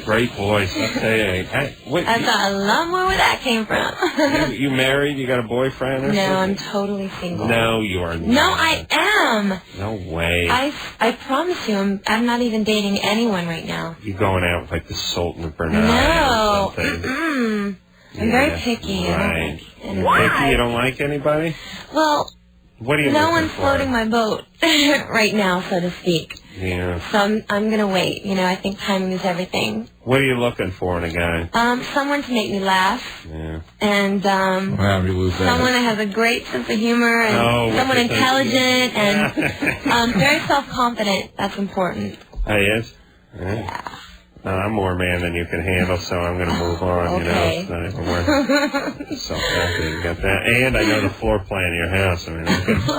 Speaker 1: Great voice, I'll tell you.
Speaker 2: I thought a lot more where that came from.
Speaker 1: You married? You got a boyfriend or something?
Speaker 2: No, I'm totally single.
Speaker 1: No, you are not.
Speaker 2: No, I am.
Speaker 1: No way.
Speaker 2: I promise you, I'm not even dating anyone right now.
Speaker 1: You going out with like the Sultan of Brunei
Speaker 2: No.
Speaker 1: or something?
Speaker 2: I'm very picky.
Speaker 1: Right. Picky? You don't like anybody?
Speaker 2: Well,
Speaker 1: what are you
Speaker 2: no one's floating my boat right now, so to speak.
Speaker 1: Yeah.
Speaker 2: So I'm going to wait. I think timing is everything.
Speaker 1: What are you looking for in a guy?
Speaker 2: Someone to make me laugh.
Speaker 1: Yeah.
Speaker 2: And someone that has a great sense of humor and someone intelligent and very self-confident. That's important.
Speaker 1: Oh, yes? Yeah. I'm more man than you can handle, so I'm going to move on.
Speaker 2: Okay.
Speaker 1: It's not even worth self-confident. You got that. And I know the floor plan of your house. I know.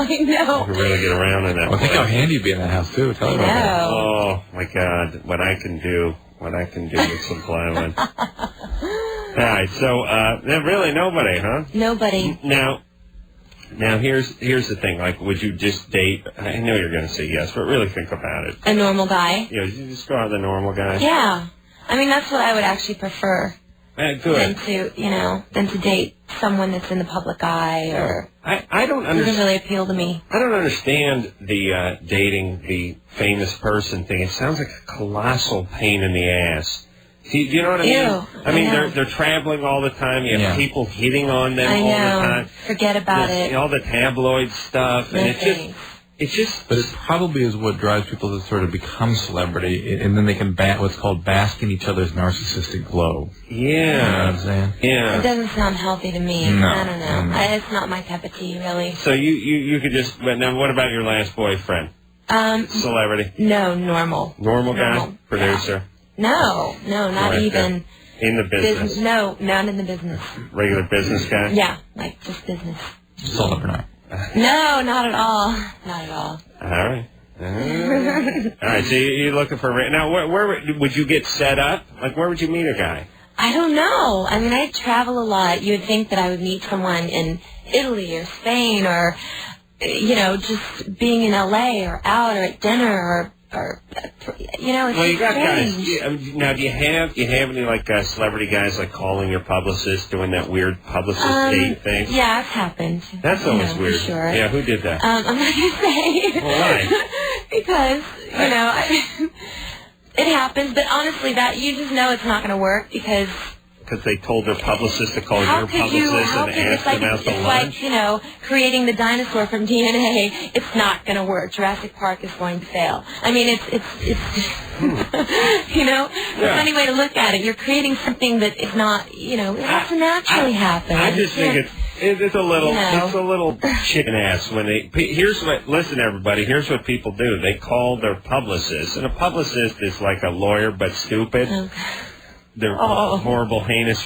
Speaker 1: You can really get around in that
Speaker 3: place. Think how handy you'd be in that house, too. Tell me about that.
Speaker 1: Oh, my God. What I can do with some plywood. All right, so really nobody, huh?
Speaker 2: Nobody.
Speaker 1: Now here's the thing. Like, would you just date? I know you're going to say yes, but really think about it.
Speaker 2: A normal guy?
Speaker 1: You just go out with a normal guy.
Speaker 2: Yeah, that's what I would actually prefer.
Speaker 1: Good.
Speaker 2: Than to date someone that's in the public eye or.
Speaker 1: I don't understand.
Speaker 2: It doesn't really appeal to me.
Speaker 1: I don't understand the dating the famous person thing. It sounds like a colossal pain in the ass. Do you know what I mean? I mean, they're traveling all the time. You have people hitting on them all the time.
Speaker 2: Forget about it.
Speaker 1: All the tabloid stuff, and it's just.
Speaker 3: But it probably is what drives people to sort of become celebrity, and then they can what's called bask in each other's narcissistic glow.
Speaker 1: Yeah.
Speaker 3: You know what I'm saying?
Speaker 2: Yeah. It doesn't sound healthy to me.
Speaker 3: No.
Speaker 2: I don't know. It's not my cup of tea, really.
Speaker 1: So you could just. But now, what about your last boyfriend? Celebrity.
Speaker 2: No, normal.
Speaker 1: Normal guy, producer.
Speaker 2: No, not even.
Speaker 1: In the business?
Speaker 2: No, not in the business.
Speaker 1: Regular business guy?
Speaker 2: Yeah, like just business.
Speaker 3: Sold or not?
Speaker 2: No, not at all. Not at all.
Speaker 1: All right. All right, so you're looking for... Now, where would you get set up? Like, where would you meet a guy?
Speaker 2: I don't know. I mean, I travel a lot. You would think that I would meet someone in Italy or Spain or, just being in L.A. or out or at dinner or it's
Speaker 1: well, you got
Speaker 2: strange.
Speaker 1: guys. Now, do you have any like celebrity guys like calling your publicist, doing that weird publicist date thing?
Speaker 2: Yeah, it's happened.
Speaker 1: That's always weird.
Speaker 2: Sure.
Speaker 1: Yeah, who did that?
Speaker 2: I'm not gonna say.
Speaker 1: Well, why?
Speaker 2: Because it happens. But honestly, that you just know it's not gonna work because
Speaker 1: because they told their publicist to call your publicist and ask them out to lunch?
Speaker 2: Like, creating the dinosaur from DNA. It's not going to work. Jurassic Park is going to fail. I mean, it's the funny way to look at it. You're creating something that is not, it has to naturally happen.
Speaker 1: I just think it's a little chicken ass when they. Listen, everybody. Here's what people do. They call their publicist, and a publicist is like a lawyer but stupid. Okay. They're horrible, heinous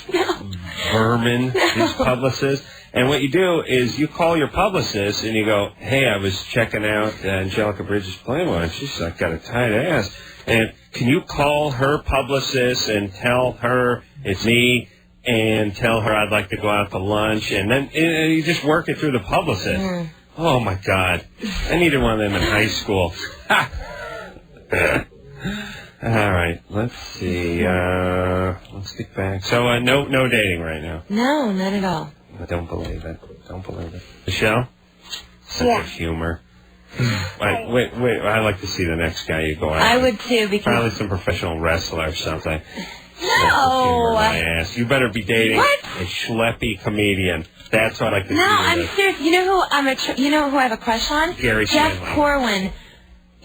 Speaker 1: vermin. These publicists. And what you do is you call your publicist and you go, "Hey, I was checking out Angelica Bridges playing one. She's got a tight ass. And can you call her publicist and tell her it's me?" And tell her I'd like to go out to lunch, and then you just work it through the publicist. Oh my God, I needed one of them in high school. All right, let's see. Let's get back. So no dating right now.
Speaker 2: No, not at all.
Speaker 1: I don't believe it. Michelle, sense of humor. Wait. I'd like to see the next guy you go out.
Speaker 2: I would too, because
Speaker 1: probably some professional wrestler or something.
Speaker 2: No.
Speaker 1: My ass. You better be dating a schleppy comedian. That's what I like to see.
Speaker 2: No, I'm serious. You know who who I have a crush on?
Speaker 1: Gary
Speaker 2: Jeff
Speaker 1: Shanley.
Speaker 2: Corwin.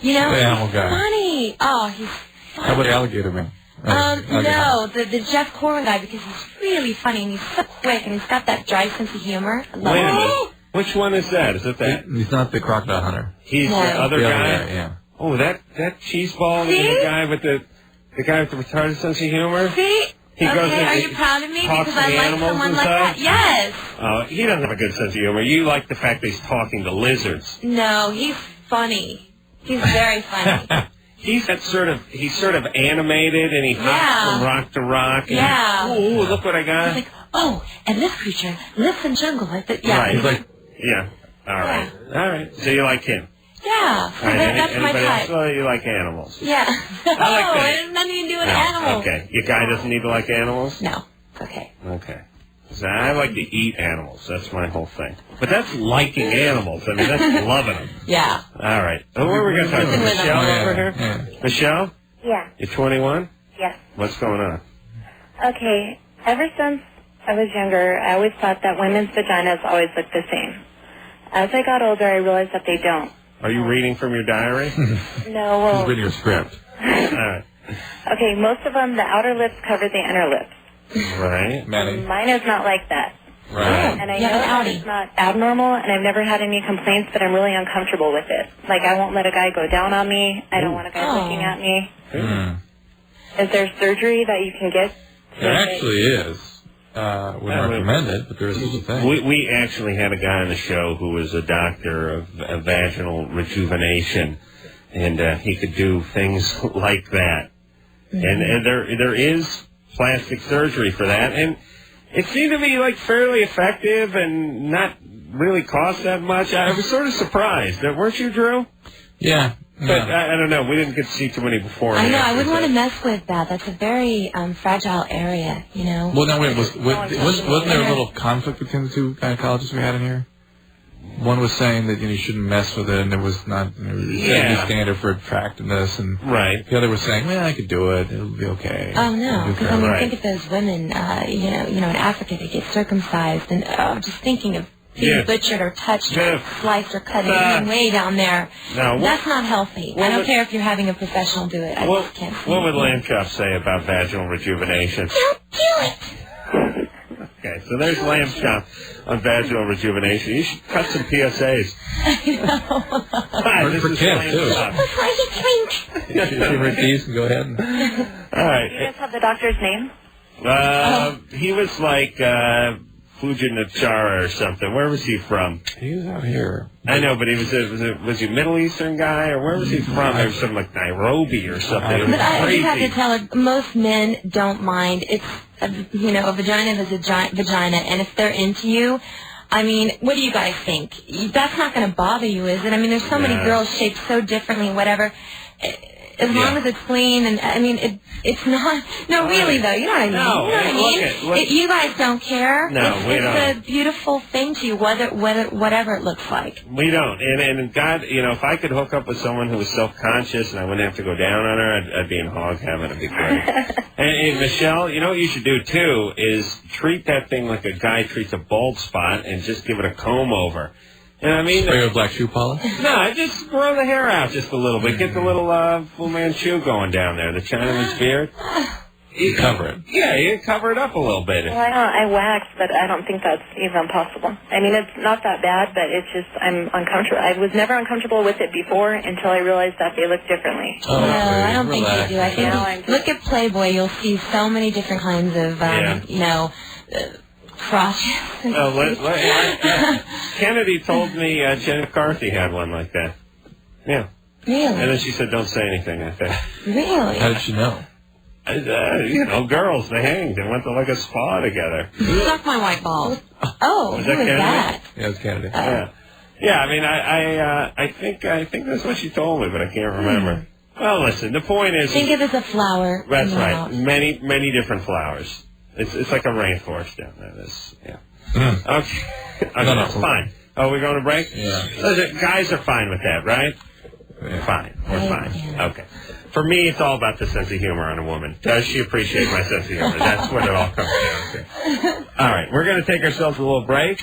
Speaker 3: The animal guy.
Speaker 2: Funny. Oh, he's funny.
Speaker 3: How about Alligator Man?
Speaker 2: No, the Jeff Corwin guy, because he's really funny and he's so quick and he's got that dry sense of humor.
Speaker 1: Wait a minute. Which one is that? Is it that?
Speaker 3: He's not the crocodile hunter.
Speaker 1: He's the other guy?
Speaker 3: Yeah.
Speaker 1: Oh, that cheeseball is the guy with the retarded sense of humor?
Speaker 2: See?
Speaker 1: He goes in,
Speaker 2: are you proud of me?
Speaker 1: Talks
Speaker 2: Because
Speaker 1: to the
Speaker 2: I like
Speaker 1: animals
Speaker 2: someone
Speaker 1: and
Speaker 2: like
Speaker 1: stuff?
Speaker 2: that. Yes.
Speaker 1: He doesn't have a good sense of humor. You like the fact that he's talking to lizards.
Speaker 2: No, he's funny. He's very funny.
Speaker 1: He's sort of animated, and he hops from rock to rock. And ooh, look what I got.
Speaker 2: He's like, oh, and this creature lives in jungle like that. Yeah.
Speaker 1: Right. He's like, all right. So you like him?
Speaker 2: Yeah. So that's my type.
Speaker 1: Well, you like animals.
Speaker 2: Yeah.
Speaker 1: I like that.
Speaker 2: It has nothing to do with animals.
Speaker 1: Okay. Your guy doesn't need to like animals?
Speaker 2: No. Okay.
Speaker 1: Okay. So I like to eat animals. That's my whole thing. But that's liking animals. I mean, that's loving them.
Speaker 2: Yeah.
Speaker 1: All right. So where are we going to talk to? Michelle over here? Yeah. Michelle?
Speaker 13: Yeah.
Speaker 1: You're 21?
Speaker 13: Yes.
Speaker 1: What's going on?
Speaker 13: Okay. Ever since I was younger, I always thought that women's vaginas always look the same. As I got older, I realized that they don't.
Speaker 1: Are you reading from your diary?
Speaker 13: No, well...
Speaker 3: She's reading your script.
Speaker 1: All right.
Speaker 13: Okay, most of them, the outer lips cover the inner lips.
Speaker 1: Right.
Speaker 13: Mine is not like that.
Speaker 1: Right.
Speaker 13: And I know that it's not abnormal, and I've never had any complaints, but I'm really uncomfortable with it. Like, I won't let a guy go down on me. I don't want a guy looking at me. Is there surgery that you can get?
Speaker 3: There actually is. Wouldn't recommend it, but there is such a thing.
Speaker 1: We actually had a guy on the show who was a doctor of vaginal rejuvenation, and he could do things like that. And there is plastic surgery for that, and it seemed to be like fairly effective and not really cost that much. I was sort of surprised. Weren't you, Drew?
Speaker 3: Yeah.
Speaker 1: But I don't know. We didn't get to see too many before.
Speaker 2: I know. I wouldn't want to mess with that. That's a very fragile area, you know.
Speaker 3: Well, now wait. Wasn't there a little conflict between the two gynecologists we had in here? One was saying that you shouldn't mess with it, and there was not any standard for attractiveness, and the other was saying, "Well, I could do it; it'll be okay."
Speaker 2: Oh no, because I mean, think of those women, in Africa, they get circumcised, and just thinking of being butchered or touched, or sliced or cut in way down there.
Speaker 1: No,
Speaker 2: that's not healthy. I don't care if you're having a professional do it. I just can't.
Speaker 1: What would Lamb Chop say about vaginal rejuvenation?
Speaker 11: Don't do it.
Speaker 1: Okay, so there's Lamb Chop on vaginal rejuvenation. You should cut some PSAs.
Speaker 2: I know.
Speaker 1: Hi, this is Lamb Chop.
Speaker 11: Before you drink.
Speaker 3: You should read these and go ahead.
Speaker 1: All right.
Speaker 13: Do you guys have the doctor's name?
Speaker 1: He was like Fujinachara or something. Where was he from?
Speaker 3: He was out here.
Speaker 1: I know, but he was he a Middle Eastern guy, or where was he from? It was something like Nairobi or something.
Speaker 2: But I just have to tell her, most men don't mind. It's a vagina is a vagina, and if they're into you, I mean, what do you guys think? That's not going to bother you, is it? I mean, there's so many girls shaped so differently, whatever. as long as it's clean, and I mean, it's not. No, really though, you know what I mean.
Speaker 1: No,
Speaker 2: you know what I mean. You guys don't care.
Speaker 1: No, we don't.
Speaker 2: It's a beautiful thing to you, whatever it looks like.
Speaker 1: We don't. And God, if I could hook up with someone who was self-conscious and I wouldn't have to go down on her, I'd be in hog heaven. It'd be great. and Michelle, you know what you should do too is treat that thing like a guy treats a bald spot and just give it a comb over. You know what I mean?
Speaker 3: Spray with black shoe polish?
Speaker 1: No, just grow the hair out just a little bit. Get the little Fu Manchu going down there, the Chinaman's beard.
Speaker 3: You cover it.
Speaker 1: Yeah, you cover it up a little bit.
Speaker 13: Well, I wax, but I don't think that's even possible. I mean, it's not that bad, but it's just I'm uncomfortable. I was never uncomfortable with it before until I realized that they look differently.
Speaker 2: Oh, no, I don't think they do. I think look at Playboy. You'll see so many different kinds of, crotches.
Speaker 1: Kennedy told me Jen McCarthy had one like that. Yeah.
Speaker 2: Really?
Speaker 1: And then she said, "Don't say anything." I said,
Speaker 2: "Really?"
Speaker 3: How did she know?
Speaker 1: Girls, they hanged. They went to like a spa together.
Speaker 2: Suck my white balls. Oh,
Speaker 1: was
Speaker 2: who
Speaker 1: that
Speaker 2: was
Speaker 1: Kennedy?
Speaker 2: that?
Speaker 3: Yeah, it was Kennedy.
Speaker 1: Yeah. I mean, I think that's what she told me, but I can't remember. Well, listen. The point is,
Speaker 2: think of it as a flower.
Speaker 1: That's right. Many different flowers. It's like a rainforest down there. Okay. No, fine. Oh, we're going to break?
Speaker 3: Yeah.
Speaker 1: Listen, guys are fine with that, right? Yeah. Fine. We're fine. Okay. For me, it's all about the sense of humor on a woman. Does she appreciate my sense of humor? That's what it all comes down to. All right. We're going to take ourselves a little break.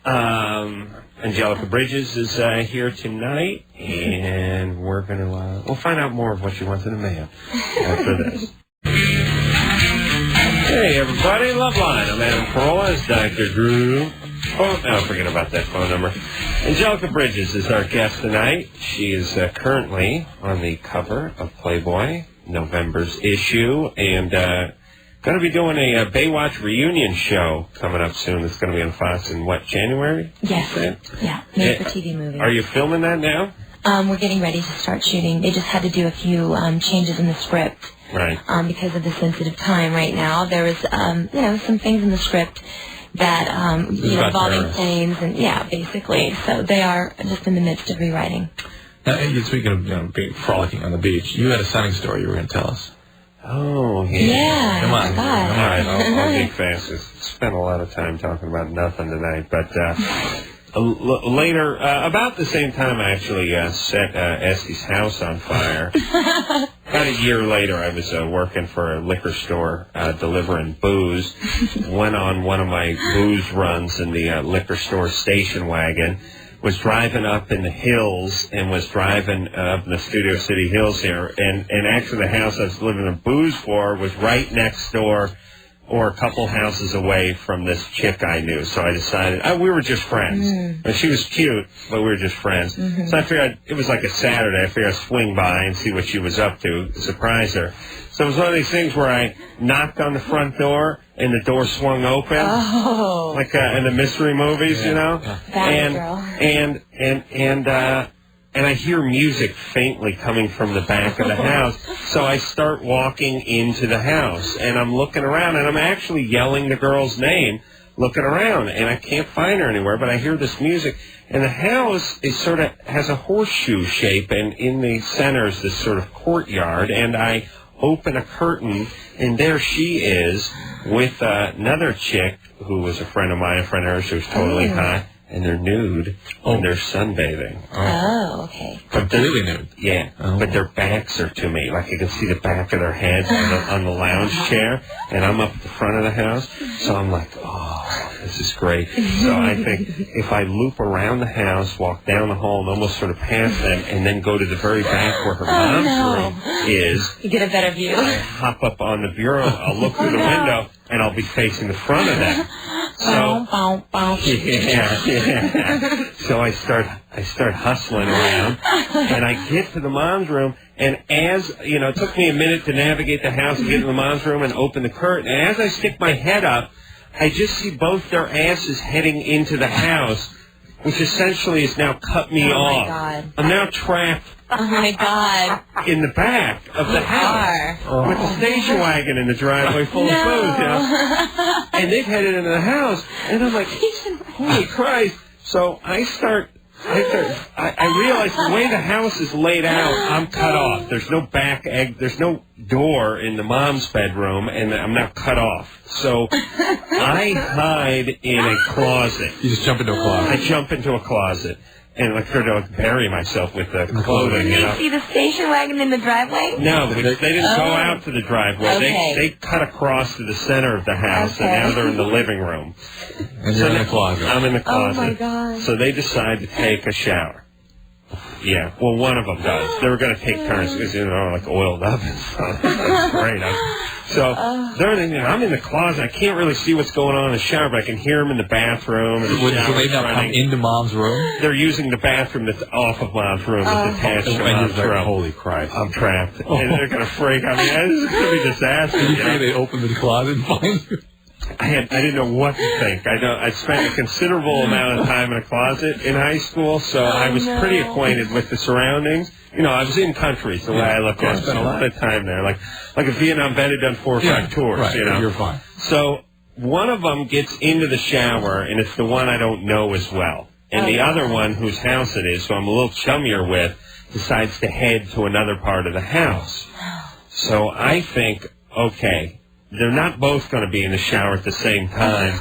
Speaker 1: Angelica Bridges is here tonight, and we're going to we'll find out more of what she wants in the mail after this. Hey, everybody. Loveline. I'm Adam Carolla. It's Dr. Drew. Oh, no, forget about that phone number. Angelica Bridges is our guest tonight. She is currently on the cover of Playboy, November's issue, and going to be doing a Baywatch reunion show coming up soon. It's going to be on Fox in, January?
Speaker 2: Yes. Yeah, made-for-TV movie.
Speaker 1: Are you filming that now?
Speaker 2: We're getting ready to start shooting. They just had to do a few changes in the script.
Speaker 1: Right.
Speaker 2: Because of the sensitive time right now. There was, some things in the script that, involving planes and, basically. So they are just in the midst of rewriting.
Speaker 3: Now, speaking of frolicking on the beach, you had a sunning story you were going to tell us.
Speaker 1: Oh, yeah.
Speaker 2: Yeah.
Speaker 3: Come on.
Speaker 2: God.
Speaker 1: All right, I'll be fast. I spent a lot of time talking about nothing tonight, but later, about the same time, I actually set Esky's house on fire. About a year later, I was working for a liquor store delivering booze. Went on one of my booze runs in the liquor store station wagon. Was driving up in the hills and was driving up in the Studio City Hills here. And actually the house I was delivering the booze for was right next door or a couple houses away from this chick I knew. So I decided, we were just friends. And she was cute, but we were just friends. So I figured, it was like a Saturday, I figured I'd swing by and see what she was up to, surprise her. So it was one of these things where I knocked on the front door and the door swung open.
Speaker 2: Oh.
Speaker 1: Like in the mystery movies, you know?
Speaker 2: Bad girl.
Speaker 1: And I hear music faintly coming from the back of the house. So I start walking into the house, and I'm looking around, and I'm actually yelling the girl's name, looking around, and I can't find her anywhere, but I hear this music. And the house is sort of has a horseshoe shape, and in the center is this sort of courtyard, and I open a curtain, and there she is with another chick who was a friend of mine, a friend of hers who was totally hot. And they're nude, and they're sunbathing.
Speaker 2: Oh, okay.
Speaker 3: Completely nude?
Speaker 1: Yeah, but their backs are to me. Like, I can see the back of their heads on the lounge chair, and I'm up at the front of the house. So I'm like, this is great. So I think if I loop around the house, walk down the hall, and almost sort of past them, and then go to the very back where her mom's room is.
Speaker 2: You get a better view.
Speaker 1: I hop up on the bureau, I'll look through the window, and I'll be facing the front of them. So, So I start hustling around, and I get to the mom's room, and as, it took me a minute to navigate the house and get to the mom's room and open the curtain, and as I stick my head up, I just see both their asses heading into the house, which essentially has now cut me off.
Speaker 2: God.
Speaker 1: I'm now trapped.
Speaker 2: Oh, my God.
Speaker 1: In the back of the house with the station wagon in the driveway full of booze, and they've headed into the house, and I'm like, holy Christ. So I start I realized the way the house is laid out, I'm cut off. There's no there's no door in the mom's bedroom, and I'm now cut off. So I hide in a closet.
Speaker 3: You just jump into a closet.
Speaker 1: I jump into a closet. And to bury myself with the clothing.
Speaker 2: Did you see the station wagon in the driveway?
Speaker 1: No, they didn't go out to the driveway.
Speaker 2: Okay.
Speaker 1: They cut across to the center of the house, and now they're in the living room.
Speaker 3: And you're in the closet.
Speaker 1: I'm in the closet.
Speaker 2: Oh, my God.
Speaker 1: So they decide to take a shower. Yeah, well, one of them does. They were going to take turns because, like oiled ovens. That's great. I'm in the closet. I can't really see what's going on in the shower, but I can hear them in the bathroom. And
Speaker 3: So they now come into Mom's room?
Speaker 1: They're using the bathroom that's off of Mom's room. That's attached to Mom's room.
Speaker 3: Holy Christ.
Speaker 1: I'm trapped. And they're going to freak out. This is going to be a disaster.
Speaker 3: Did you say they opened the closet and find you?
Speaker 1: I didn't know what to think. I spent a considerable amount of time in a closet in high school, so I was pretty acquainted with the surroundings. I was in countries the way I looked at it. I spent a lot of time there. Like a Vietnam vet had done 4 or 5 tours.
Speaker 3: Right, you're fine.
Speaker 1: So one of them gets into the shower, and it's the one I don't know as well. And the other one, whose house it is, who I'm a little chummier with, decides to head to another part of the house. So I think, okay, they're not both going to be in the shower at the same time.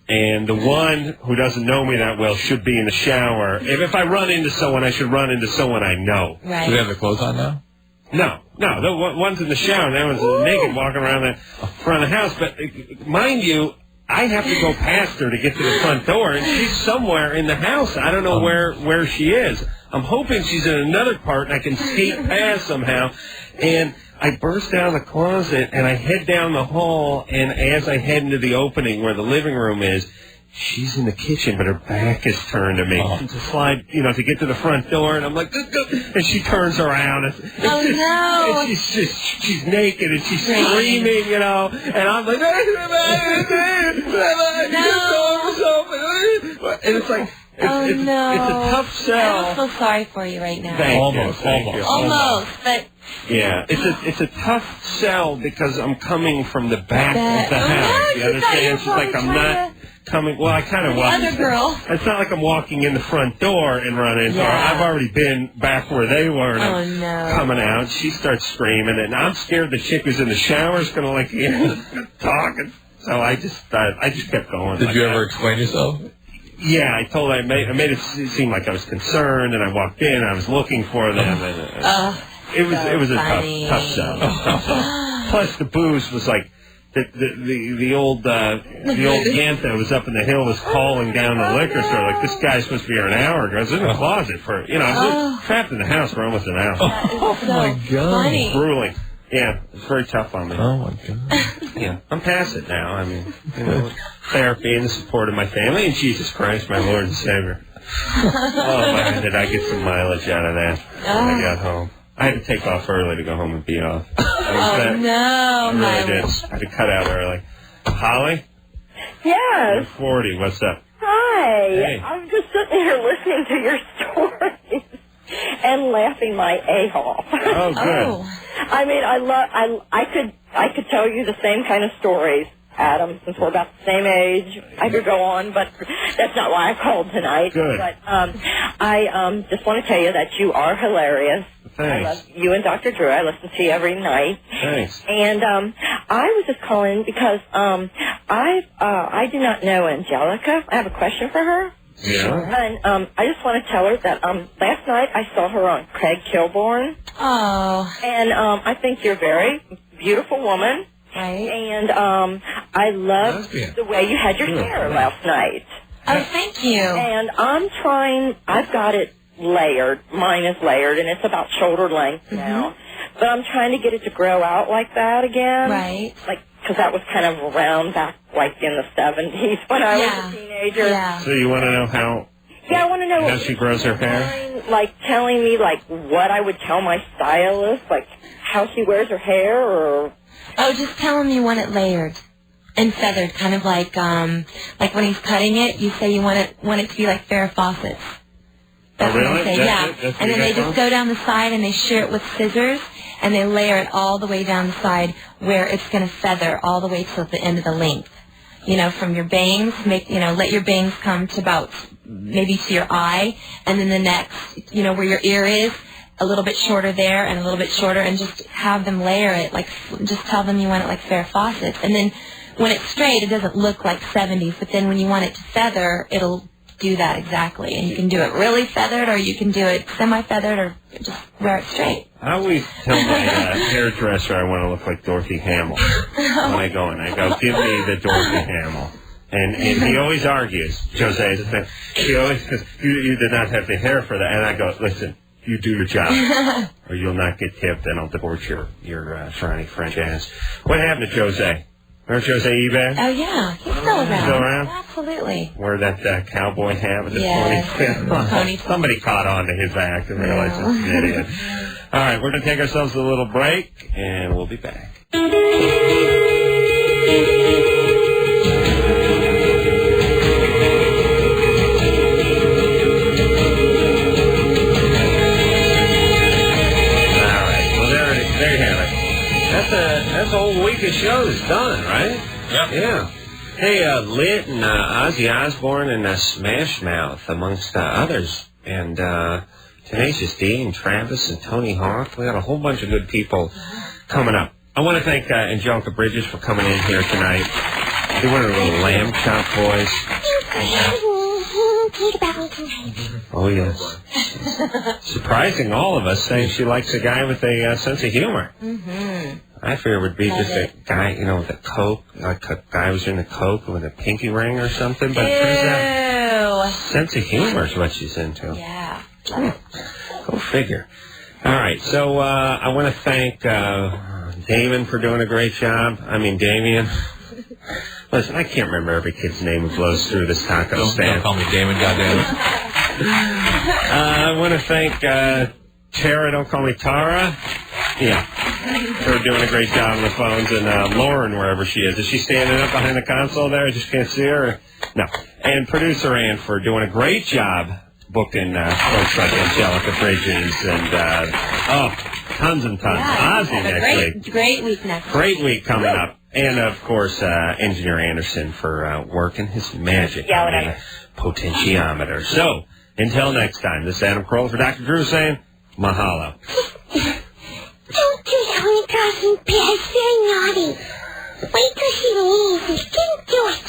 Speaker 1: And the one who doesn't know me that well should be in the shower. If I run into someone, I should run into someone I know.
Speaker 2: Right.
Speaker 3: Do they have their clothes on now?
Speaker 1: No. The one's in the shower, and that one's naked walking around the front of the house. But mind you, I have to go past her to get to the front door, and she's somewhere in the house. I don't know where she is. I'm hoping she's in another part, and I can skate past somehow. And I burst out of the closet, and I head down the hall, and as I head into the opening where the living room is, she's in the kitchen, but her back is turned to me. To slide, to get to the front door, and I'm like, and she turns around. And she's naked, and she's screaming, and I'm like, and it's like, it's a tough sell.
Speaker 2: I'm so sorry for you right now.
Speaker 1: Almost,
Speaker 2: but...
Speaker 1: Yeah, it's a tough sell because I'm coming from the back of the house. You understand? It's like I'm not coming. Well, I kind of was.
Speaker 2: Other girl.
Speaker 1: It's not like I'm walking in the front door and running into her. I've already been back where they were. And I'm coming out. She starts screaming, and I'm scared the chick who's in the shower is going to talk. So I just kept going.
Speaker 3: Did you ever explain yourself?
Speaker 1: Yeah, I told her. I made it seem like I was concerned, and I walked in. And I was looking for them. And, It was a tough sell. Plus the booze was like the old Yant that was up in the hill was calling down the liquor store like, this guy's supposed to be here an hour ago. I was in the closet for I was trapped in the house for almost an hour.
Speaker 3: Oh my God!
Speaker 1: It was grueling. Yeah, it's very tough on me.
Speaker 3: Oh my God!
Speaker 1: Yeah, I'm past it now. I mean, therapy and the support of my family and Jesus Christ, my Lord and Savior. Oh man, did I get some mileage out of that when I got home. I had to take off early to go home and be off.
Speaker 2: No.
Speaker 1: I really did. I had to cut out early. Holly?
Speaker 14: Yes.
Speaker 1: You're 40. What's up?
Speaker 14: Hi.
Speaker 1: Hey.
Speaker 14: I'm just sitting here listening to your stories and laughing my a-off.
Speaker 1: Oh, good.
Speaker 14: I mean, I could tell you the same kind of stories, Adam, since we're about the same age. I could go on, but that's not why I called tonight.
Speaker 1: Good.
Speaker 14: But I just want to tell you that you are hilarious.
Speaker 1: Thanks.
Speaker 14: I love you and Dr. Drew. I listen to you every night.
Speaker 1: Thanks.
Speaker 14: And I was just calling because I do not know Angelica. I have a question for her.
Speaker 1: Yeah.
Speaker 14: And I just want to tell her that last night I saw her on Craig Kilborn.
Speaker 2: Oh.
Speaker 14: And I think you're a very beautiful woman.
Speaker 2: Right.
Speaker 14: And I loved the way you had your hair last night.
Speaker 2: Oh, thank you.
Speaker 14: And I've got it layered. Mine is layered, and it's about shoulder length now. But I'm trying to get it to grow out like that again.
Speaker 2: Right.
Speaker 14: Because that was kind of around back, like, in the 70s when I was a teenager.
Speaker 2: Yeah.
Speaker 1: So you want to know how...
Speaker 14: Yeah, I want to know...
Speaker 1: How she grows her hair?
Speaker 14: Like, telling me, like, what I would tell my stylist, like, how she wears her hair, or...
Speaker 2: Oh, just tell him you want it layered and feathered, kind of like when he's cutting it, you say you want it to be like Farrah Fawcett's. That's
Speaker 1: really?
Speaker 2: what they say,
Speaker 1: That's
Speaker 2: and then they just go down the side and they shear it with scissors, and they layer it all the way down the side where it's going to feather all the way to the end of the length. From your bangs, let your bangs come to about maybe to your eye, and then the next, where your ear is, a little bit shorter there and a little bit shorter, and just have them layer it, just tell them you want it like Farrah Fawcett's. And then when it's straight, it doesn't look like 70s, but then when you want it to feather, it'll do that exactly. And you can do it really feathered, or you can do it semi-feathered, or just wear it straight.
Speaker 1: I always tell my hairdresser I want to look like Dorothy Hamill when I go in. I go, give me the Dorothy Hamill. And he always argues, Jose, he always says, you did not have the hair for that. And I go, listen, you do your job, or you'll not get tipped, and I'll divorce your shiny French ass. What happened to Jose? Remember Jose Ebay?
Speaker 2: Oh, yeah. He's still around.
Speaker 1: Still around?
Speaker 2: Absolutely.
Speaker 1: Wore that cowboy hat with the
Speaker 2: pony.
Speaker 1: Somebody caught on to his act and realized it's an idiot. All right, we're going to take ourselves a little break, and we'll be back. That's a whole week of shows done, right?
Speaker 3: Yep.
Speaker 1: Yeah. Hey, Lit and Ozzy Osbourne and Smash Mouth, amongst others, and Tenacious D and Travis and Tony Hawk. We got a whole bunch of good people coming up. I want to thank Angelica Bridges for coming in here tonight. They wanted a little lamb chop, boys. Oh, yes. Surprising all of us, saying she likes a guy with a sense of humor.
Speaker 2: Mm-hmm.
Speaker 1: I figured it would be just a guy, with a Coke, like a guy who's in a Coke with a pinky ring or something. But
Speaker 2: Ew.
Speaker 1: Sense of humor is what she's into.
Speaker 2: Yeah.
Speaker 1: Go figure. All right, so I want to thank Damon for doing a great job. I mean, Damien. Listen, I can't remember every kid's name who blows through this taco stand.
Speaker 3: Don't call me Damon, goddammit.
Speaker 1: I want to thank Tara, don't call me Tara. Yeah. For doing a great job on the phones. And Lauren, wherever she is. Is she standing up behind the console there? I just can't see her. No. And producer Ann for doing a great job booking folks like Angelica Bridges and, tons and tons.
Speaker 2: Yeah,
Speaker 1: Ozzy next week.
Speaker 2: Great week next week.
Speaker 1: Great week coming up. And, of course, Engineer Anderson for working his magic on the potentiometer. So, until next time, this is Adam Carolla for Dr. Drew saying, mahalo.
Speaker 11: Don't do that when it crossing paths. It's very naughty. Wait till she leaves and don't do it.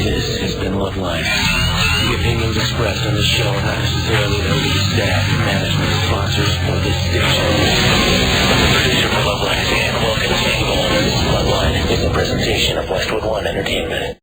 Speaker 7: This has been Loveline. The opinions expressed on the show are not necessarily those of the staff, management, sponsors, or this station. The producer for Loveline is Ann Wilkins. Loveline is a presentation of Westwood One Entertainment.